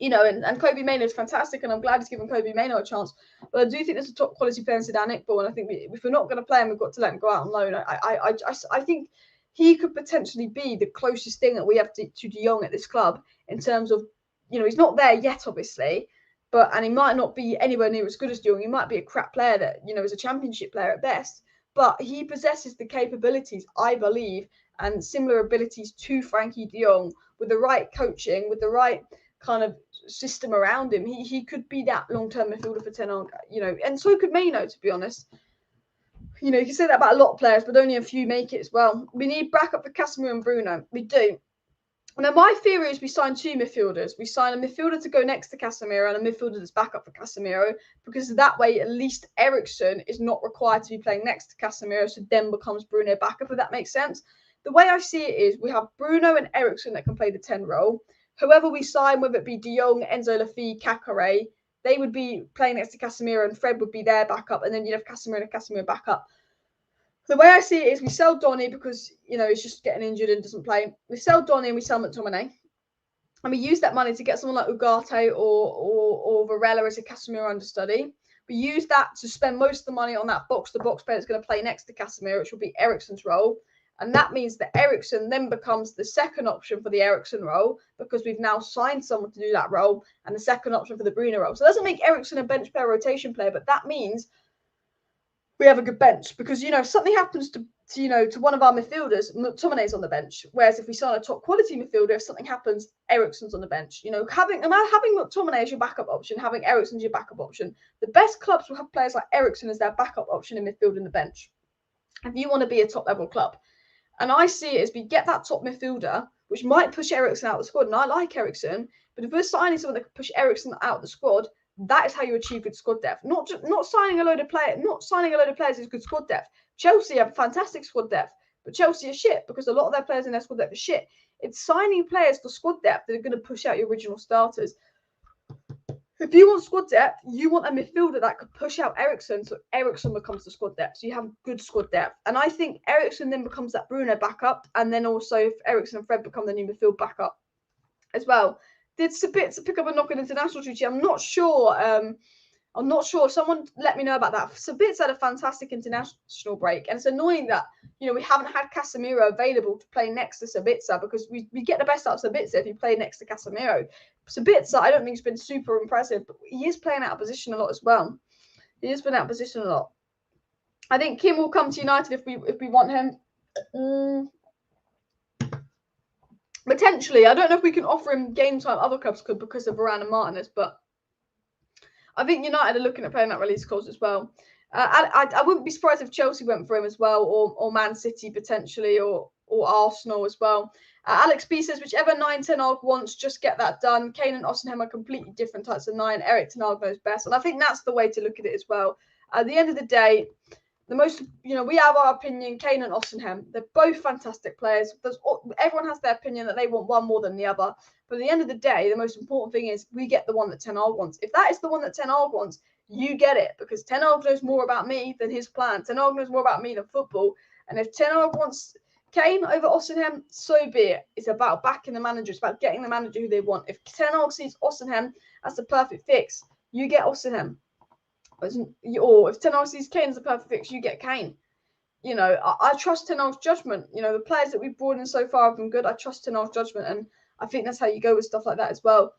and Kobe Mainoo is fantastic, and I'm glad he's given Kobe Mainoo a chance. But I do think there's a top quality player in Sedan Iqbal, and I think if we're not going to play him, we've got to let him go out on loan. I think he could potentially be the closest thing that we have to De Jong at this club in terms of, he's not there yet, obviously, and he might not be anywhere near as good as De Jong. He might be a crap player that, is a championship player at best, but he possesses the capabilities, I believe, and similar abilities to Frankie De Jong with the right coaching, with the right kind of system around him. He could be that long-term midfielder for Ten Hag, and so could Mainoo, to be honest. You can say that about a lot of players, but only a few make it as well. We need backup for Casemiro and Bruno. We do. Now, my theory is we sign 2 midfielders. We sign a midfielder to go next to Casemiro and a midfielder that's back up for Casemiro, because that way at least Eriksen is not required to be playing next to Casemiro, so then becomes Bruno backup, if that makes sense. The way I see it is we have Bruno and Eriksen that can play the 10 role. Whoever we sign, whether it be De Jong, Enzo Lee Fee, Kakare, they would be playing next to Casemiro and Fred would be their backup, and then you'd have Casemiro and Casemiro backup. The way I see it is we sell Donny because, he's just getting injured and doesn't play. We sell Donny and we sell McTominay. And we use that money to get someone like Ugarte or Varela as a Casemiro understudy. We use that to spend most of the money on that box-to-box player that's going to play next to Casemiro, which will be Eriksen's role. And that means that Eriksen then becomes the second option for the Eriksen role, because we've now signed someone to do that role, and the second option for the Bruno role. So it doesn't make Eriksen a bench player, rotation player, but that means we have a good bench, because if something happens to one of our midfielders, McTominay's on the bench. Whereas if we sign a top quality midfielder, if something happens, Eriksen's on the bench. Having McTominay as your backup option, having Eriksen as your backup option. The best clubs will have players like Eriksen as their backup option in midfield in the bench, if you want to be a top level club. And I see it as we get that top midfielder, which might push Eriksen out of the squad. And I like Eriksen, but if we're signing someone that can push Eriksen out of the squad, that is how you achieve good squad depth. Not signing a load of players is good squad depth. Chelsea have fantastic squad depth, but Chelsea are shit because a lot of their players in their squad depth are shit. It's signing players for squad depth that are going to push out your original starters. If you want squad depth, you want a midfielder that could push out Eriksen, so Eriksen becomes the squad depth. So you have good squad depth. And I think Eriksen then becomes that Bruno backup, and then also if Eriksen and Fred become the new midfield backup as well. Did Sabitzer pick up a knock on international duty? I'm not sure. Someone let me know about that. Sabitzer had a fantastic international break, and it's annoying that we haven't had Casemiro available to play next to Sabitzer, because we get the best out of Sabitzer if you play next to Casemiro. Sabitzer, I don't think he's been super impressive, but he is playing out of position a lot as well. He has been out of position a lot. I think Kim will come to United if we want him. Potentially, I don't know if we can offer him game time. Other clubs could because of Varane and Martinez, but I think United are looking at playing that release clause as well. I wouldn't be surprised if Chelsea went for him as well, or Man City potentially, or Arsenal as well. Alex B says, whichever 9 Ten Hag wants, just get that done. Kane and Osimhen are completely different types of 9. Erik Ten Hag knows best, and I think that's the way to look at it as well. At the end of the day, we have our opinion. Kane and Osimhen, they're both fantastic players. Everyone has their opinion that they want one more than the other. But at the end of the day, the most important thing is we get the one that Ten Hag wants. If that is the one that Ten Hag wants, you get it, because Ten Hag knows more about me than his plan. Ten Hag knows more about me than football. And if Ten Hag wants Kane over Osimhen, so be it. It's about backing the manager. It's about getting the manager who they want. If Ten Hag sees Osimhen as the perfect fix, you get Osimhen. Or if Ten Hag sees Kane as a perfect fix, you get Kane. I trust Ten Hag's judgment. The players that we've brought in so far have been good. I trust Ten Hag's judgment, and I think that's how you go with stuff like that as well.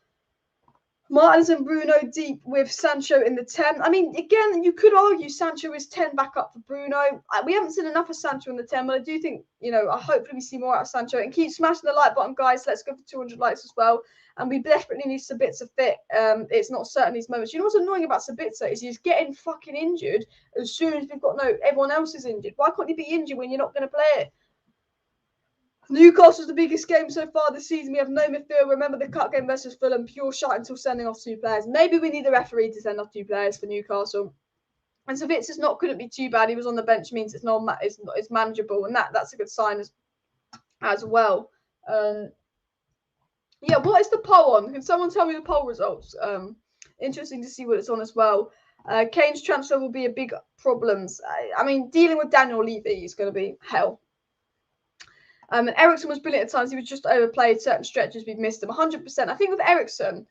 Martins and Bruno deep with Sancho in the 10. I mean, again, you could argue Sancho is 10 back up for Bruno. We haven't seen enough of Sancho in the 10, but I do think, hopefully we see more out of Sancho. And keep smashing the like button, guys. Let's go for 200 likes as well. And we desperately need Sabitzer fit. It's not certain these moments. What's annoying about Sabitzer is he's getting fucking injured as soon as everyone else is injured. Why can't he be injured when you're not going to play it? Newcastle's the biggest game so far this season. We have no midfield. Remember the cup game versus Fulham, pure shite until sending off 2 players. Maybe we need the referee to send off 2 players for Newcastle. And Savitzer's couldn't be too bad. He was on the bench, means it's manageable, and that's a good sign as well. What is the poll on? Can someone tell me the poll results? Interesting to see what it's on as well. Kane's transfer will be a big problem. I mean, dealing with Daniel Levy is going to be hell. And Eriksen was brilliant at times. He was just overplayed. Certain stretches we've missed him 100%. I think with Eriksen,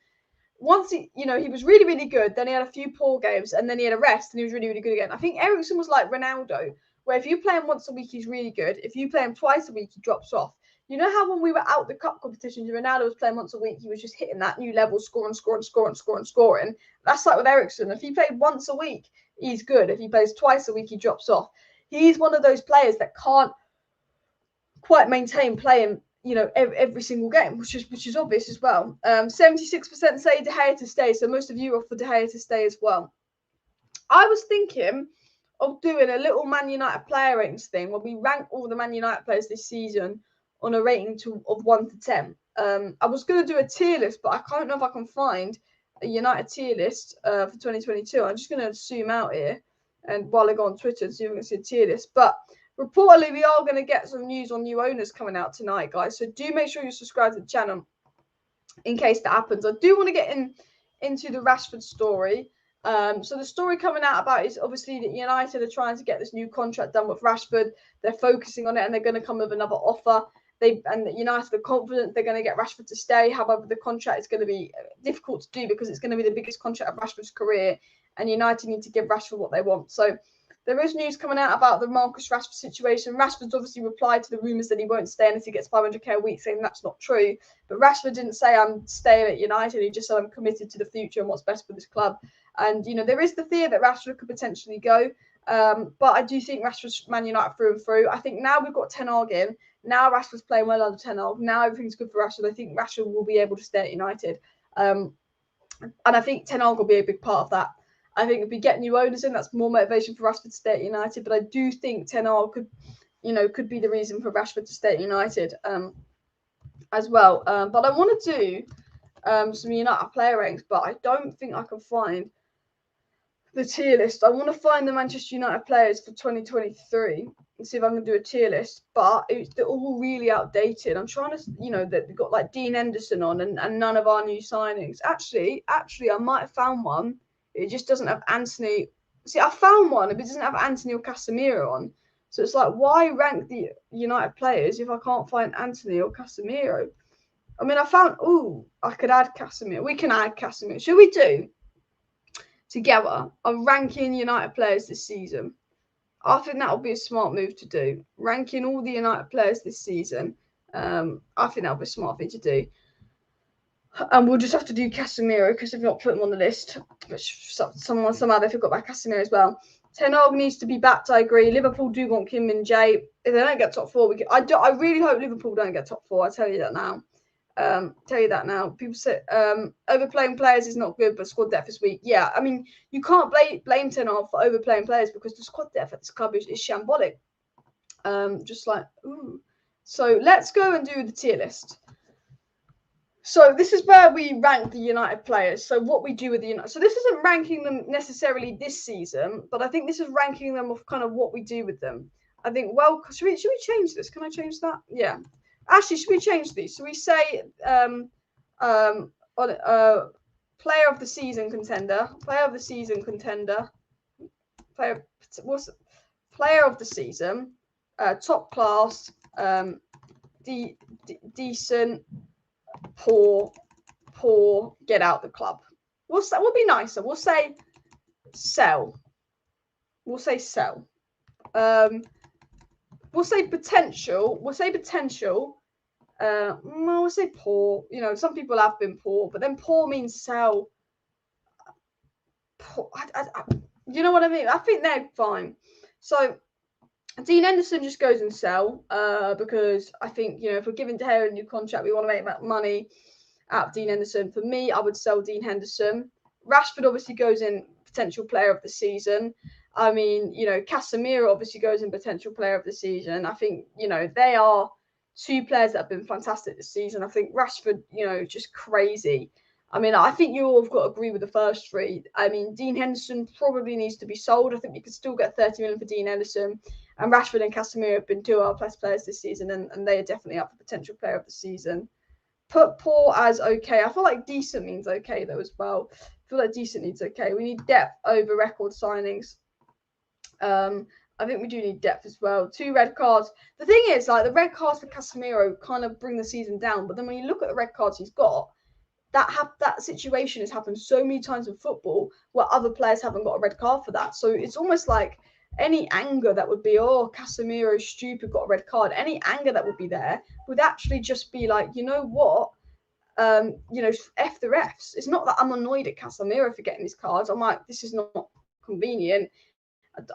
once he was really, really good. Then he had a few poor games, and then he had a rest, and he was really, really good again. I think Eriksen was like Ronaldo, where if you play him once a week, he's really good. If you play him twice a week, he drops off. You know how when we were out the cup competitions, Ronaldo was playing once a week, he was just hitting that new level, scoring. That's like with Eriksen. If he played once a week, he's good. If he plays twice a week, he drops off. He's one of those players that can't quite maintain playing, every single game, which is obvious as well. 76% say De Gea to stay, so most of you are for De Gea to stay as well. I was thinking of doing a little Man United player ratings thing where we rank all the Man United players this season on a rating of 1 to 10. I was going to do a tier list, but I don't know if I can find a United tier list for 2022. I'm just going to zoom out here and while I go on Twitter and see if we can see a tier list. But reportedly, we are going to get some news on new owners coming out tonight, guys. So do make sure you subscribe to the channel in case that happens. I do want to get into the Rashford story. So the story coming out about is obviously that United are trying to get this new contract done with Rashford. They're focusing on it and they're going to come with another offer. And United are confident they're going to get Rashford to stay. However, the contract is going to be difficult to do because it's going to be the biggest contract of Rashford's career, and United need to give Rashford what they want. So there is news coming out about the Marcus Rashford situation. Rashford's obviously replied to the rumours that he won't stay unless he gets 500k a week, saying that's not true. But Rashford didn't say I'm staying at United. He just said I'm committed to the future and what's best for this club. And, there is the fear that Rashford could potentially go. But I do think Rashford's Man United through and through. I think now we've got Ten Hag in. Now Rashford's playing well under Ten Hag. Now everything's good for Rashford. I think Rashford will be able to stay at United. And I think Ten Hag will be a big part of that. I think if we get new owners in, that's more motivation for Rashford to stay at United. But I do think Ten Hag could be the reason for Rashford to stay at United as well. But I want to do some United player ranks, but I don't think I can find the tier list. I want to find the Manchester United players for 2023 and see if I can do a tier list. But they're all really outdated. I'm trying to, that we've got like Dean Henderson on and none of our new signings. Actually, I might have found one. It just doesn't have Anthony. See, I found one, but it doesn't have Anthony or Casemiro on. So it's like, why rank the United players if I can't find Anthony or Casemiro? I mean, I found, I could add Casemiro. We can add Casemiro. Should we do together a ranking United players this season? I think that would be a smart move to do. Ranking all the United players this season. I think that would be a smart thing to do. And we'll just have to do Casemiro because they've not put him on the list. Which somehow they forgot about Casemiro as well. Ten Hag needs to be backed. I agree. Liverpool do want Kim Min Jae. If they don't get top four, I really hope Liverpool don't get top four. I tell you that now. People say overplaying players is not good, but squad depth is weak. Yeah, I mean you can't blame Ten Hag for overplaying players because the squad depth at this club is shambolic. So let's go and do the tier list. So this is where we rank the United players. So what we do with the United. So this isn't ranking them necessarily this season, but I think this is ranking them of kind of what we do with them. I think, should we change this? Can I change that? Yeah. Actually, should we change these? So we say player of the season contender. Player of the season. Top class. Decent. Poor, get out the club. We'll be nicer. We'll say sell. We'll say potential. We'll say poor. Some people have been poor, but then poor means sell. Poor, you know what I mean? I think they're fine. So Dean Henderson just goes and sell because I think, if we're giving De Gea a new contract, we want to make that money out of Dean Henderson. For me, I would sell Dean Henderson. Rashford obviously goes in potential player of the season. I mean, Casemiro obviously goes in potential player of the season. I think, they are two players that have been fantastic this season. I think Rashford, just crazy. I mean, I think you all have got to agree with the first three. I mean, Dean Henderson probably needs to be sold. I think we could still get 30 million for Dean Henderson. And Rashford and Casemiro have been two of our best players this season, and they are definitely up for potential player of the season. Put poor as okay. I feel like decent means okay, though, as well. I feel like decent means okay. We need depth over record signings. I think we do need depth as well. 2 red cards. The thing is, like, the red cards for Casemiro kind of bring the season down. But then when you look at the red cards he's got, that situation has happened so many times in football where other players haven't got a red card for that. So it's almost like any anger that would be, Casemiro stupid, got a red card. Any anger that would be there would actually just be like, you know what? F the refs. It's not that I'm annoyed at Casemiro for getting these cards. I'm like, this is not convenient.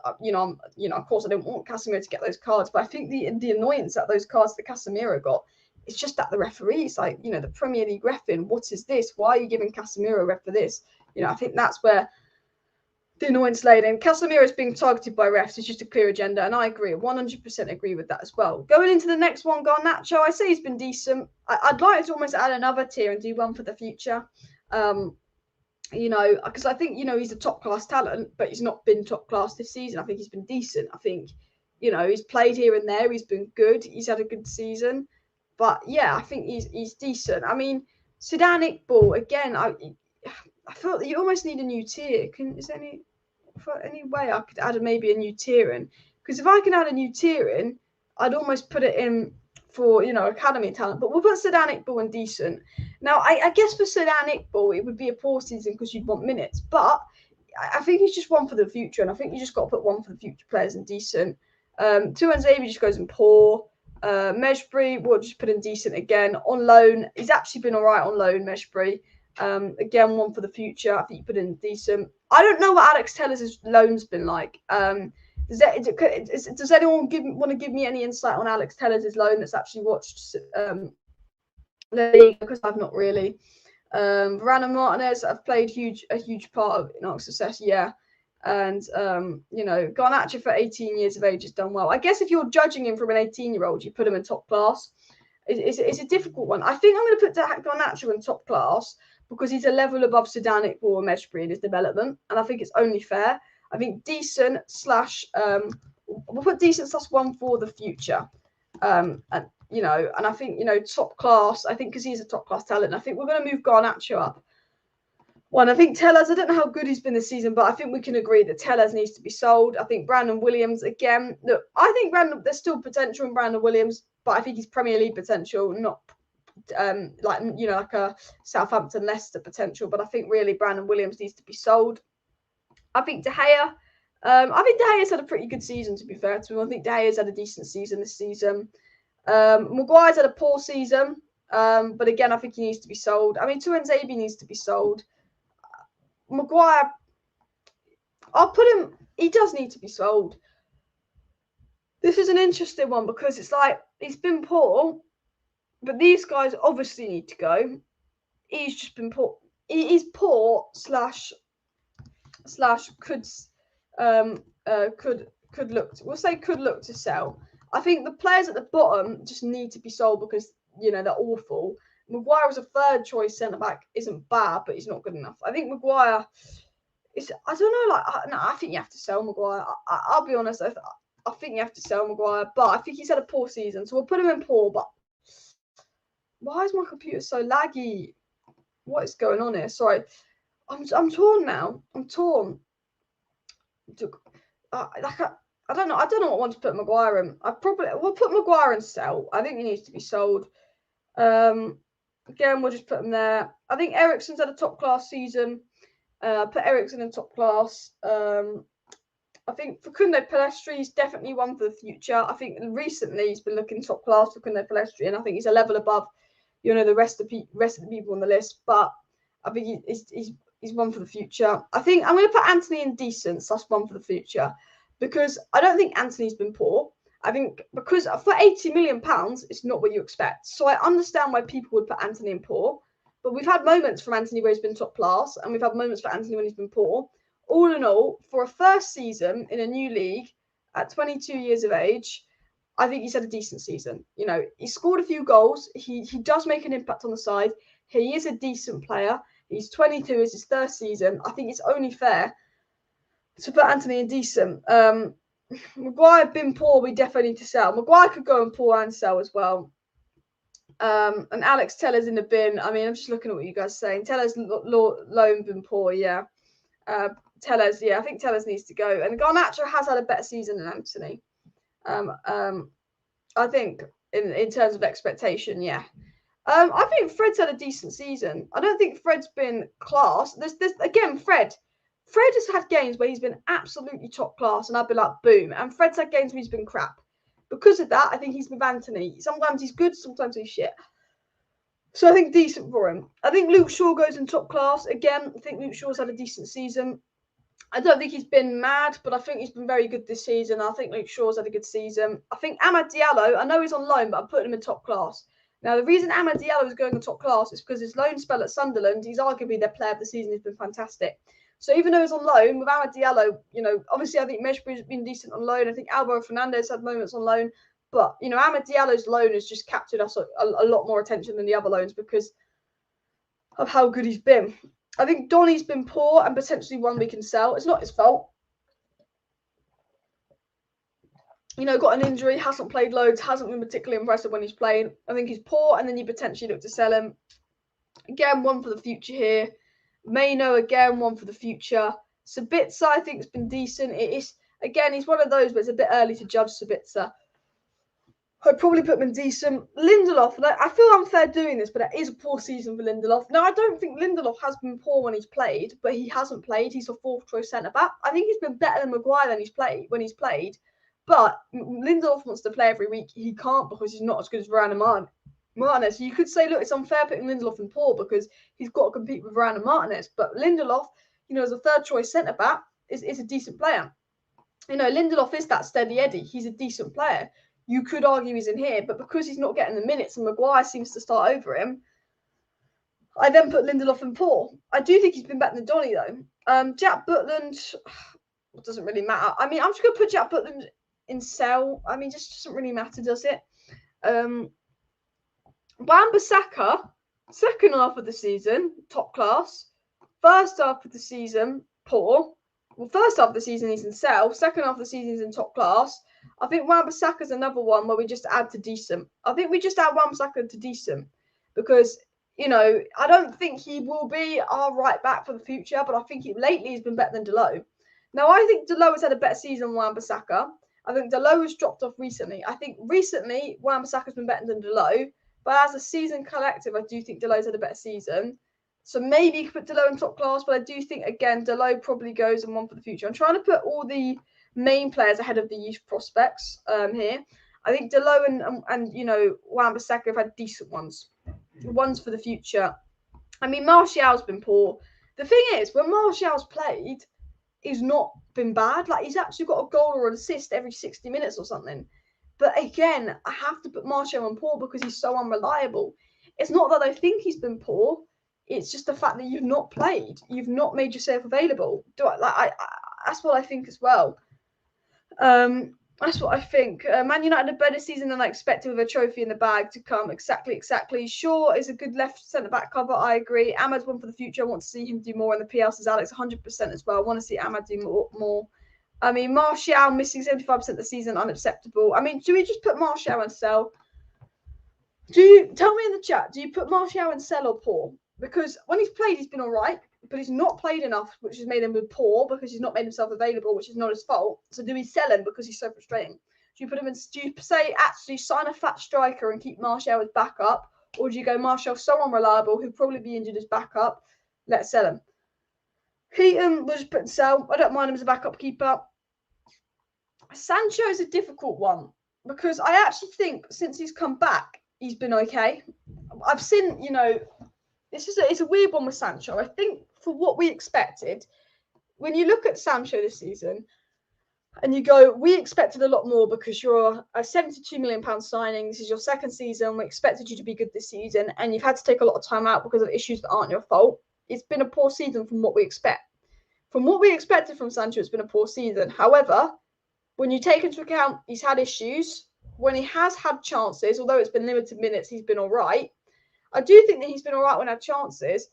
Of course I don't want Casemiro to get those cards, but I think the annoyance at those cards that Casemiro got, it's just that the referees, like, the Premier League reffing, what is this? Why are you giving Casemiro a ref for this? I think that's where the annoyance laden. Casemiro is being targeted by refs. It's just a clear agenda, and I agree, 100% agree with that as well. Going into the next one, Garnacho, I say he's been decent. I'd like to almost add another tier and do one for the future. You know, because I think, you know, he's a top class talent, but he's not been top class this season. I think he's been decent. I think, you know, he's played here and there. He's been good. He's had a good season. But yeah, I think he's decent. I mean, Sudan Iqbal, again, I feel that you almost need a new tier. Is there any way I could add maybe a new tier in? Because if I can add a new tier in, I'd almost put it in for, you know, academy talent. But we'll put Sudan Iqbal in decent. Now, I guess for Sudan Iqbal, it would be a poor season because you'd want minutes. But I think he's just one for the future. And I think you just got to put one for the future players in decent. Tuan Zabi just goes in poor. Mejbri, we'll just put in decent again. On loan, he's actually been all right on loan, Mejbri. Again, one for the future. I think you put in decent. I don't know what Alex Tellers' loan's been like. Does anyone want to give me any insight on Alex Tellers' loan that's actually watched the league? Because I've not really. Varane Martinez, I've played a huge part of in our success, yeah. And you know, Garnacho for 18 years of age has done well. I guess if you're judging him from an 18-year-old, you put him in top class. It's a difficult one. I think I'm going to put Garnacho in top class because he's a level above Sudan Iqbal and Mejbri in his development, and I think it's only fair. I think decent slash we'll put decent slash one for the future, and you know, and I think, you know, top class. I think because he's a top class talent, I think we're going to move Garnacho up. One, I think Tellers, I don't know how good he's been this season, but I think we can agree that Tellers needs to be sold. I think Brandon Williams, again, look, I think there's still potential in Brandon Williams, but I think he's Premier League potential, not like, you know, like a Southampton Leicester potential. But I think really Brandon Williams needs to be sold. I think De Gea, De Gea's had a pretty good season, to be fair to him. I think De Gea's had a decent season this season. Maguire's had a poor season, but again, I think he needs to be sold. I mean, Tuan Zabi needs to be sold. Maguire, I'll put him, he does need to be sold. This is an interesting one because it's like, he's been poor, but these guys obviously need to go. He's just been poor. He's poor slash could look to sell. I think the players at the bottom just need to be sold because, you know, they're awful. Maguire as a third choice centre back isn't bad, but he's not good enough. I think Maguire is. I don't know. I think you have to sell Maguire. I'll be honest. I think you have to sell Maguire, but I think he's had a poor season, so we'll put him in poor. But why is my computer so laggy? What is going on here? Sorry, I'm torn now. I'm torn. I don't know. I don't know what one to put Maguire in. We'll put Maguire in sell. I think he needs to be sold. Again, we'll just put him there. I think Eriksen's had a top class season. Put Eriksen in top class. I think Facundo Pellistri is definitely one for the future. I think recently he's been looking top class, Facundo Pellistri, and I think he's a level above, you know, the rest of the people on the list. But I think he's one for the future. I think I'm going to put Anthony in decent. So that's one for the future because I don't think Anthony's been poor. I think because for £80 million, it's not what you expect. So I understand why people would put Anthony in poor. But we've had moments from Anthony where he's been top class, and we've had moments for Anthony when he's been poor. All in all, for a first season in a new league at 22 years of age, I think he's had a decent season. You know, he scored a few goals. He does make an impact on the side. He is a decent player. He's 22. It's his third season. I think it's only fair to put Anthony in decent. Maguire been poor, we definitely need to sell. Maguire could go in poor and sell as well. And Alex Tellers in the bin. I mean, I'm just looking at what you guys are saying. Tellers loan been poor, yeah. Tellers, yeah, I think Tellers needs to go. And Garnacho has had a better season than Anthony. I think in terms of expectation, yeah. I think Fred's had a decent season. I don't think Fred's been class. There's again, Fred has had games where he's been absolutely top class, and I've been like, boom. And Fred's had games where he's been crap. Because of that, I think he's with Anthony. Sometimes he's good, sometimes he's shit. So I think decent for him. I think Luke Shaw goes in top class. Again, I think Luke Shaw's had a decent season. I don't think he's been mad, but I think he's been very good this season. I think Luke Shaw's had a good season. I think Amad Diallo, I know he's on loan, but I'm putting him in top class. Now, the reason Amad Diallo is going in top class is because his loan spell at Sunderland, he's arguably their player of the season. He's been fantastic. So even though he's on loan, with Amad Diallo, you know, obviously I think Mejbri's been decent on loan. I think Alvaro Fernandez had moments on loan. But, you know, Amad Diallo's loan has just captured us a lot more attention than the other loans because of how good he's been. I think Donny's been poor and potentially one we can sell. It's not his fault. You know, got an injury, hasn't played loads, hasn't been particularly impressive when he's playing. I think he's poor, and then you potentially look to sell him. Again, one for the future here. Mayno, again, one for the future. Sabitzer, I think, has been decent. It is, again, he's one of those, but it's a bit early to judge Sabitzer. I'd probably put him in decent. Lindelof, I feel unfair doing this, but it is a poor season for Lindelof. Now, I don't think Lindelof has been poor when he's played, but he hasn't played. He's a fourth choice centre back. I think he's been better than Maguire when he's played. But Lindelof wants to play every week. He can't because he's not as good as Varane and Martinez. So you could say, look, it's unfair putting Lindelof in poor because he's got to compete with Varane and Martinez. But Lindelof, you know, as a third choice centre back, is a decent player. You know, Lindelof is that steady Eddie. He's a decent player. You could argue he's in here, but because he's not getting the minutes and Maguire seems to start over him, I then put Lindelof in poor. I do think he's been better than Donny, though. Jack Butland, it doesn't really matter. I mean, I'm just going to put Jack Butland in sell. I mean, just doesn't really matter, does it? Wan-Bissaka, second half of the season, top class. First half of the season, poor. Well, first half of the season, he's in sell. Second half of the season, he's in top class. I think Wan-Bissaka's another one where we just add to decent. I think we just add Wan-Bissaka to decent because, you know, I don't think he will be our right back for the future, but I think lately he's been better than Dalot. Now, I think Dalot has had a better season than Wan-Bissaka. I think Dalot has dropped off recently. I think recently Wan-Bissaka's been better than Dalot, but as a season collective, I do think Dalot's had a better season. So maybe you could put Dalot in top class, but I do think, again, Dalot probably goes in one for the future. I'm trying to put all the main players ahead of the youth prospects here. I think Dalot and you know, Wan-Bissaka have had decent ones for the future. I mean, Martial's been poor. The thing is, when Martial's played, he's not been bad. Like, he's actually got a goal or an assist every 60 minutes or something. But again, I have to put Martial on poor because he's so unreliable. It's not that I think he's been poor. It's just the fact that you've not played. You've not made yourself available. That's what I think as well. That's what I think. Man United a better season than I expected with a trophy in the bag to come. Exactly. Shaw is a good left centre-back cover. I agree. Ahmad's one for the future. I want to see him do more in the PL, says Alex. 100% as well. I want to see Ahmad do more. I mean, Martial missing 75% of the season, unacceptable. I mean, do we just put Martial and sell? Tell me in the chat, do you put Martial and sell or poor? Because when he's played, he's been all right, but he's not played enough, which has made him poor because he's not made himself available, which is not his fault. So do we sell him because he's so frustrating? Do you put him in? Do you say actually sign a fat striker and keep Martial as backup, or do you go Martial so unreliable he'll probably be injured as backup? Let's sell him. Heaton was put in sell. I don't mind him as a backup keeper. Sancho is a difficult one because I actually think since he's come back, he's been okay. I've seen, you know, it's a weird one with Sancho. I think for what we expected, when you look at Sancho this season and you go, we expected a lot more because you're a £72 million signing. This is your second season. We expected you to be good this season and you've had to take a lot of time out because of issues that aren't your fault. It's been a poor season from what we expect. From what we expected from Sancho, it's been a poor season. However, when you take into account he's had issues, when he has had chances, although it's been limited minutes, he's been all right. I do think that he's been all right when he had chances.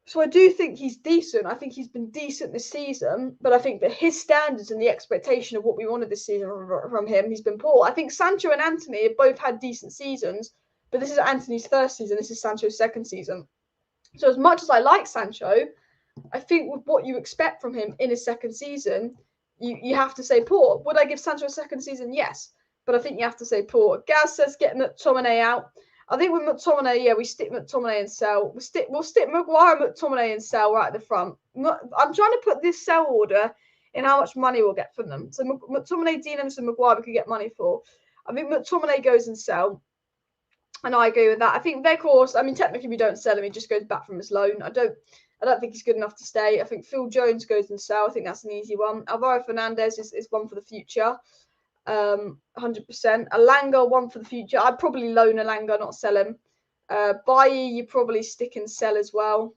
So I do think he's decent. I think he's been decent this season, but I think that his standards and the expectation of what we wanted this season from him, he's been poor. I think Sancho and Anthony have both had decent seasons, but this is Anthony's first season. This is Sancho's second season. So as much as I like Sancho, I think with what you expect from him in his second season, you have to say poor. Would I give Sancho a second season? Yes, but I think you have to say poor. Gaz says getting McTominay out. I think with McTominay, yeah, we stick McTominay and sell. We'll stick Maguire and McTominay and sell right at the front. I'm trying to put this sell order in how much money we'll get from them. So McTominay, Dean Emerson, Maguire we could get money for. I think McTominay goes and sell. And I agree with that. I think Weghorst, I mean, technically we don't sell him. He just goes back from his loan. I don't think he's good enough to stay. I think Phil Jones goes and sell. I think that's an easy one. Alvaro Fernandez is one for the future. 100%. Alanga, one for the future. I'd probably loan Alanga, not sell him. Bailly, you probably stick and sell as well.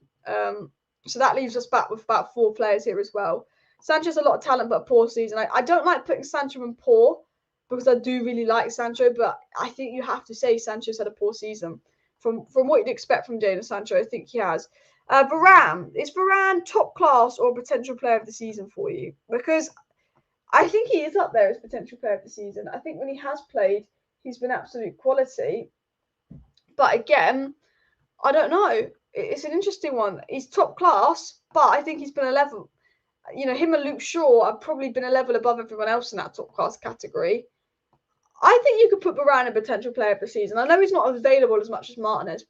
So that leaves us back with about 4 players here as well. Sancho has a lot of talent, but a poor season. I don't like putting Sancho in poor because I do really like Sancho, but I think you have to say Sancho's had a poor season. From what you'd expect from Jadon Sancho, I think he has. Varane, is Varane top class or potential player of the season for you? Because I think he is up there as potential player of the season. I think when he has played, he's been absolute quality. But again, I don't know. It's an interesting one. He's top class, but I think he's been a level. You know, him and Luke Shaw have probably been a level above everyone else in that top class category. I think you could put Varane a potential player of the season. I know he's not available as much as Martinez,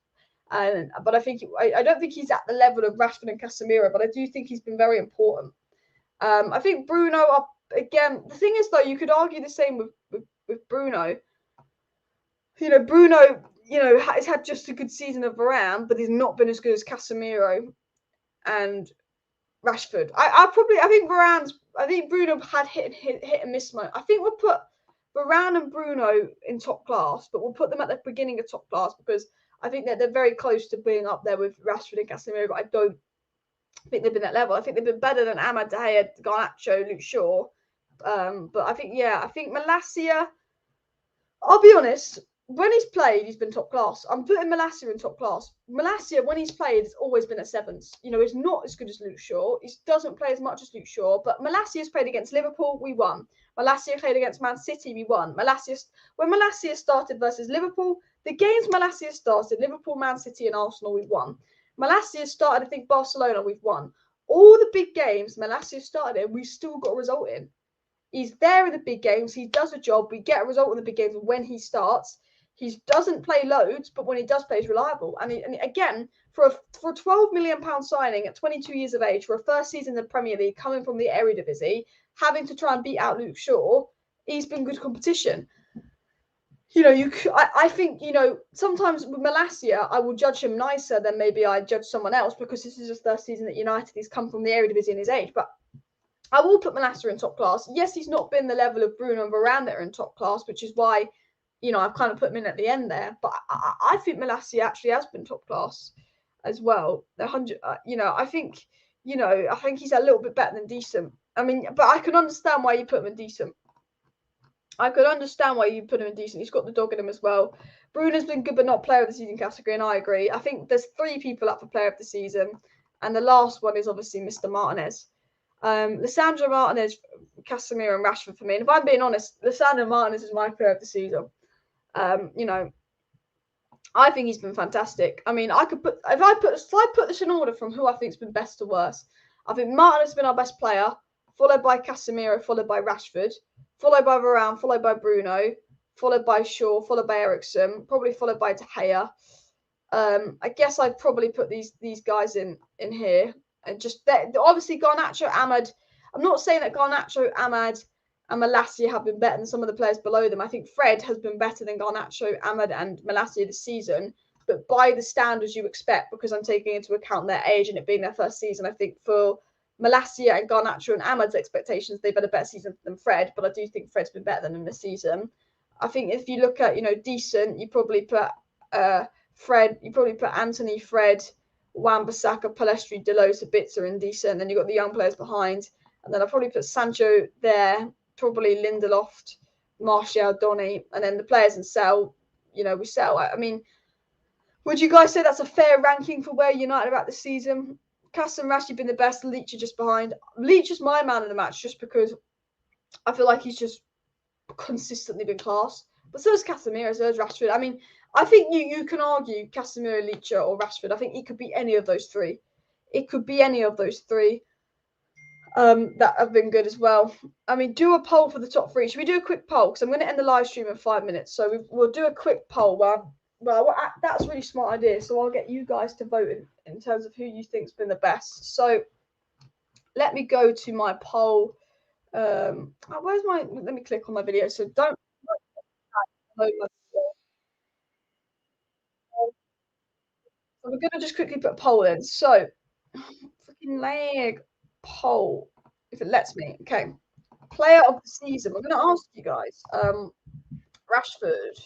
but I think I don't think he's at the level of Rashford and Casemiro, but I do think he's been very important. I think Bruno, again, the thing is, though, you could argue the same with Bruno. You know, Bruno, has had just a good season of Varane, but he's not been as good as Casemiro and Rashford. I think Bruno had hit and miss moment. I think we'll put Varane and Bruno in top class, but we'll put them at the beginning of top class because I think that they're very close to being up there with Rashford and Casemiro, but I don't think they've been at level. I think they've been better than Amad, De Gea, Garnacho, Luke Shaw. But I think Malacia, I'll be honest, when he's played, he's been top class. I'm putting Malacia in top class. Malacia, when he's played, has always been at sevens. You know, he's not as good as Luke Shaw. He doesn't play as much as Luke Shaw, but Malacia's played against Liverpool, we won. Malacia played against Man City, we won. When Malacia started versus Liverpool, the games Malacia started, Liverpool, Man City, and Arsenal, we won. Malacia started, I think, Barcelona, we've won. All the big games Malacia started in, we still got a result in. He's there in the big games. He does a job. We get a result in the big games when he starts. He doesn't play loads, but when he does play, he's reliable. And again, for a £12 million signing at 22 years of age, for a first season in the Premier League, coming from the Eredivisie, having to try and beat out Luke Shaw, he's been good competition. I think, sometimes with Malacia, I will judge him nicer than maybe I judge someone else because this is his first season at United. He's come from the Eredivisie in his age, but I will put Malacia in top class. Yes, he's not been the level of Bruno and Varane that are in top class, which is why, I've kind of put him in at the end there. But I think Malacia actually has been top class as well. I think he's a little bit better than decent. I mean, but I can understand why you put him in decent. He's got the dog in him as well. Bruno's been good, but not player of the season category, and I agree. I think there's 3 people up for player of the season, and the last one is obviously Mr. Martinez. Lisandro Martinez, Casemiro, and Rashford for me. And if I'm being honest, Lisandro Martinez is my player of the season. I think he's been fantastic. I mean, if I put this in order from who I think's been best to worst, I think Martinez has been our best player, followed by Casemiro, followed by Rashford, followed by Varane, followed by Bruno, followed by Shaw, followed by Eriksen, probably followed by De Gea. I guess I'd probably put these guys in here. And just obviously Garnacho, Amad. I'm not saying that Garnacho, Amad, and Malacia have been better than some of the players below them. I think Fred has been better than Garnacho, Amad, and Malacia this season, but by the standards you expect, because I'm taking into account their age and it being their first season. I think for Malacia and Garnacho and Amad's expectations, they've had a better season than Fred, but I do think Fred's been better than them this season. I think if you look at, decent, you probably put Fred, you probably put Anthony, Fred, Wan-Bissaka, Palestri, Delos, Sabitzer, and decent. Then you've got the young players behind. And then I'll probably put Sancho there, probably Lindelof, Martial, Donny, and then the players in sell, we sell. I mean, would you guys say that's a fair ranking for where United are at this season? Cass and Rashi been the best, Leach are just behind. Leach is my man of the match just because I feel like he's just consistently been class. But so is Casemiro, so is Rashford. I mean, I think you can argue Casemiro, Leach, or Rashford. I think it could be any of those 3. It could be any of those 3 that have been good as well. I mean, do a poll for the top 3. Should we do a quick poll? Because I'm going to end the live stream in 5 minutes. So we'll do a quick poll. Well, that's a really smart idea. So I'll get you guys to vote in terms of who you think's been the best. So let me go to my poll. Let me click on my video. So don't load my video. So we're going to just quickly put a poll in. So, freaking lag poll, if it lets me. Okay. Player of the season. We're going to ask you guys. Rashford,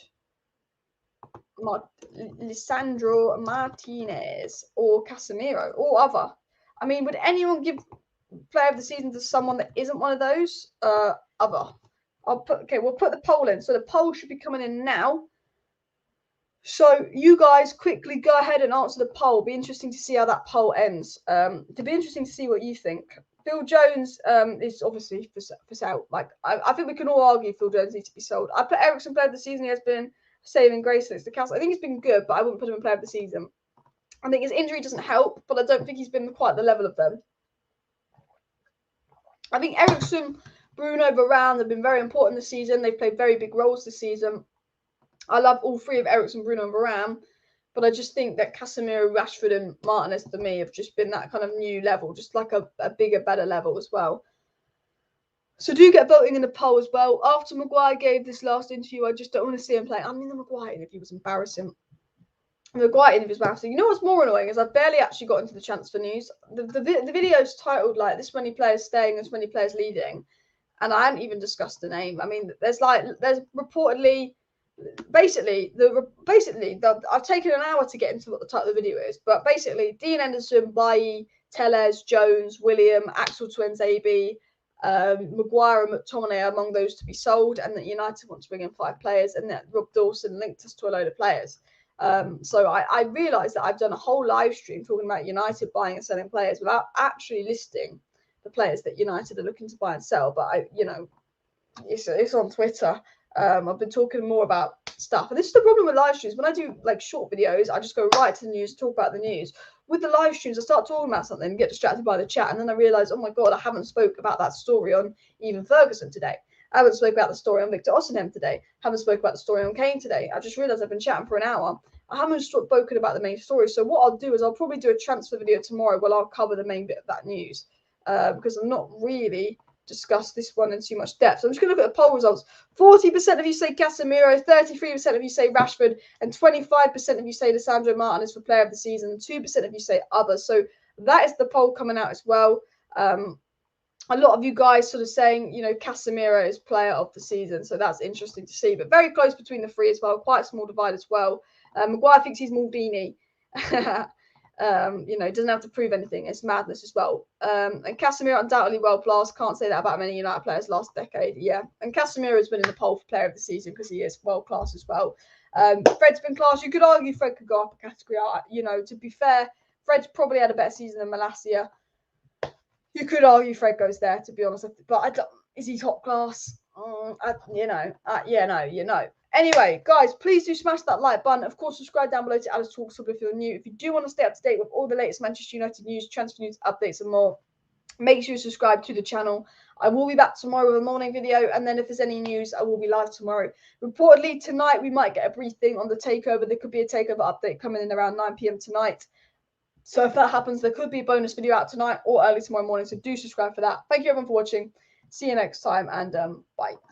Lisandro Martinez, or Casemiro, or other. I mean, would anyone give player of the season to someone that isn't one of those? Other. We'll put the poll in. So the poll should be coming in now. So you guys quickly go ahead and answer the poll. Be interesting to see how that poll ends. To be interesting to see what you think. Phil Jones is obviously for sale. Like I think we can all argue Phil Jones needs to be sold. I put Eriksen player of the season. He has been saving grace against the Council. I think he's been good, but I wouldn't put him in player of the season. I think his injury doesn't help, but I don't think he's been quite the level of them. I think Eriksen, Bruno, Varane have been very important this season. They've played very big roles this season. I love all three of Eriksen, Bruno, and Varane, but I just think that Casemiro, Rashford, and Martinez for me have just been that kind of new level, just like a bigger, better level as well. So do get voting in the poll as well. After Maguire gave this last interview, I just don't want to see him play. I mean, the Maguire interview was embarrassing. The Maguire interview was embarrassing. You know what's more annoying is I've barely actually got into the transfer news. The video's titled like this many players staying, this many players leaving, and I hadn't even discussed the name. I mean, there's reportedly. Basically, I've taken an hour to get into what the title of the video is, but basically, Dean Henderson, Bailly, Tellez, Jones, William, Axel Tuanzebe, Maguire and McTominay are among those to be sold, and that United want to bring in 5 players, and that Rob Dawson linked us to a load of players. So I realised that I've done a whole live stream talking about United buying and selling players without actually listing the players that United are looking to buy and sell, but it's on Twitter. I've been talking more about stuff, and this is the problem with live streams. When I do like short videos, I just go right to the news, talk about the news. With the live streams, I start talking about something and get distracted by the chat, and then I realise, oh my god, I haven't spoke about that story on even Ferguson today. I haven't spoke about the story on Victor Osimhen today. I haven't spoke about the story on Kane today. I just realised I've been chatting for an hour. I haven't spoken about the main story. So what I'll do is I'll probably do a transfer video tomorrow where I'll cover the main bit of that news, because I'm not really discuss this one in too much depth. So I'm just going to look at the poll results. 40% of you say Casemiro, 33% of you say Rashford, and 25% of you say Lisandro Martinez for player of the season, and 2% of you say others. So that is the poll coming out as well. A lot of you guys sort of saying, Casemiro is player of the season. So that's interesting to see, but very close between the three as well. Quite a small divide as well. Maguire thinks he's Maldini. Doesn't have to prove anything. It's madness as well. And Casemiro undoubtedly world class. Can't say that about many United players last decade. Yeah, and Casemiro has been in the poll for player of the season because he is world class as well. Fred's been class. You could argue Fred could go up a category. To be fair, Fred's probably had a better season than Malacia. You could argue Fred goes there, to be honest. But is he top class? Anyway, guys, please do smash that like button. Of course, subscribe down below to Alice Talks if you're new. If you do want to stay up to date with all the latest Manchester United news, transfer news, updates, and more, make sure you subscribe to the channel. I will be back tomorrow with a morning video, and then if there's any news, I will be live tomorrow. Reportedly, tonight we might get a briefing on the takeover. There could be a takeover update coming in around 9 p.m. tonight. So if that happens, there could be a bonus video out tonight or early tomorrow morning. So do subscribe for that. Thank you everyone for watching. See you next time, and bye.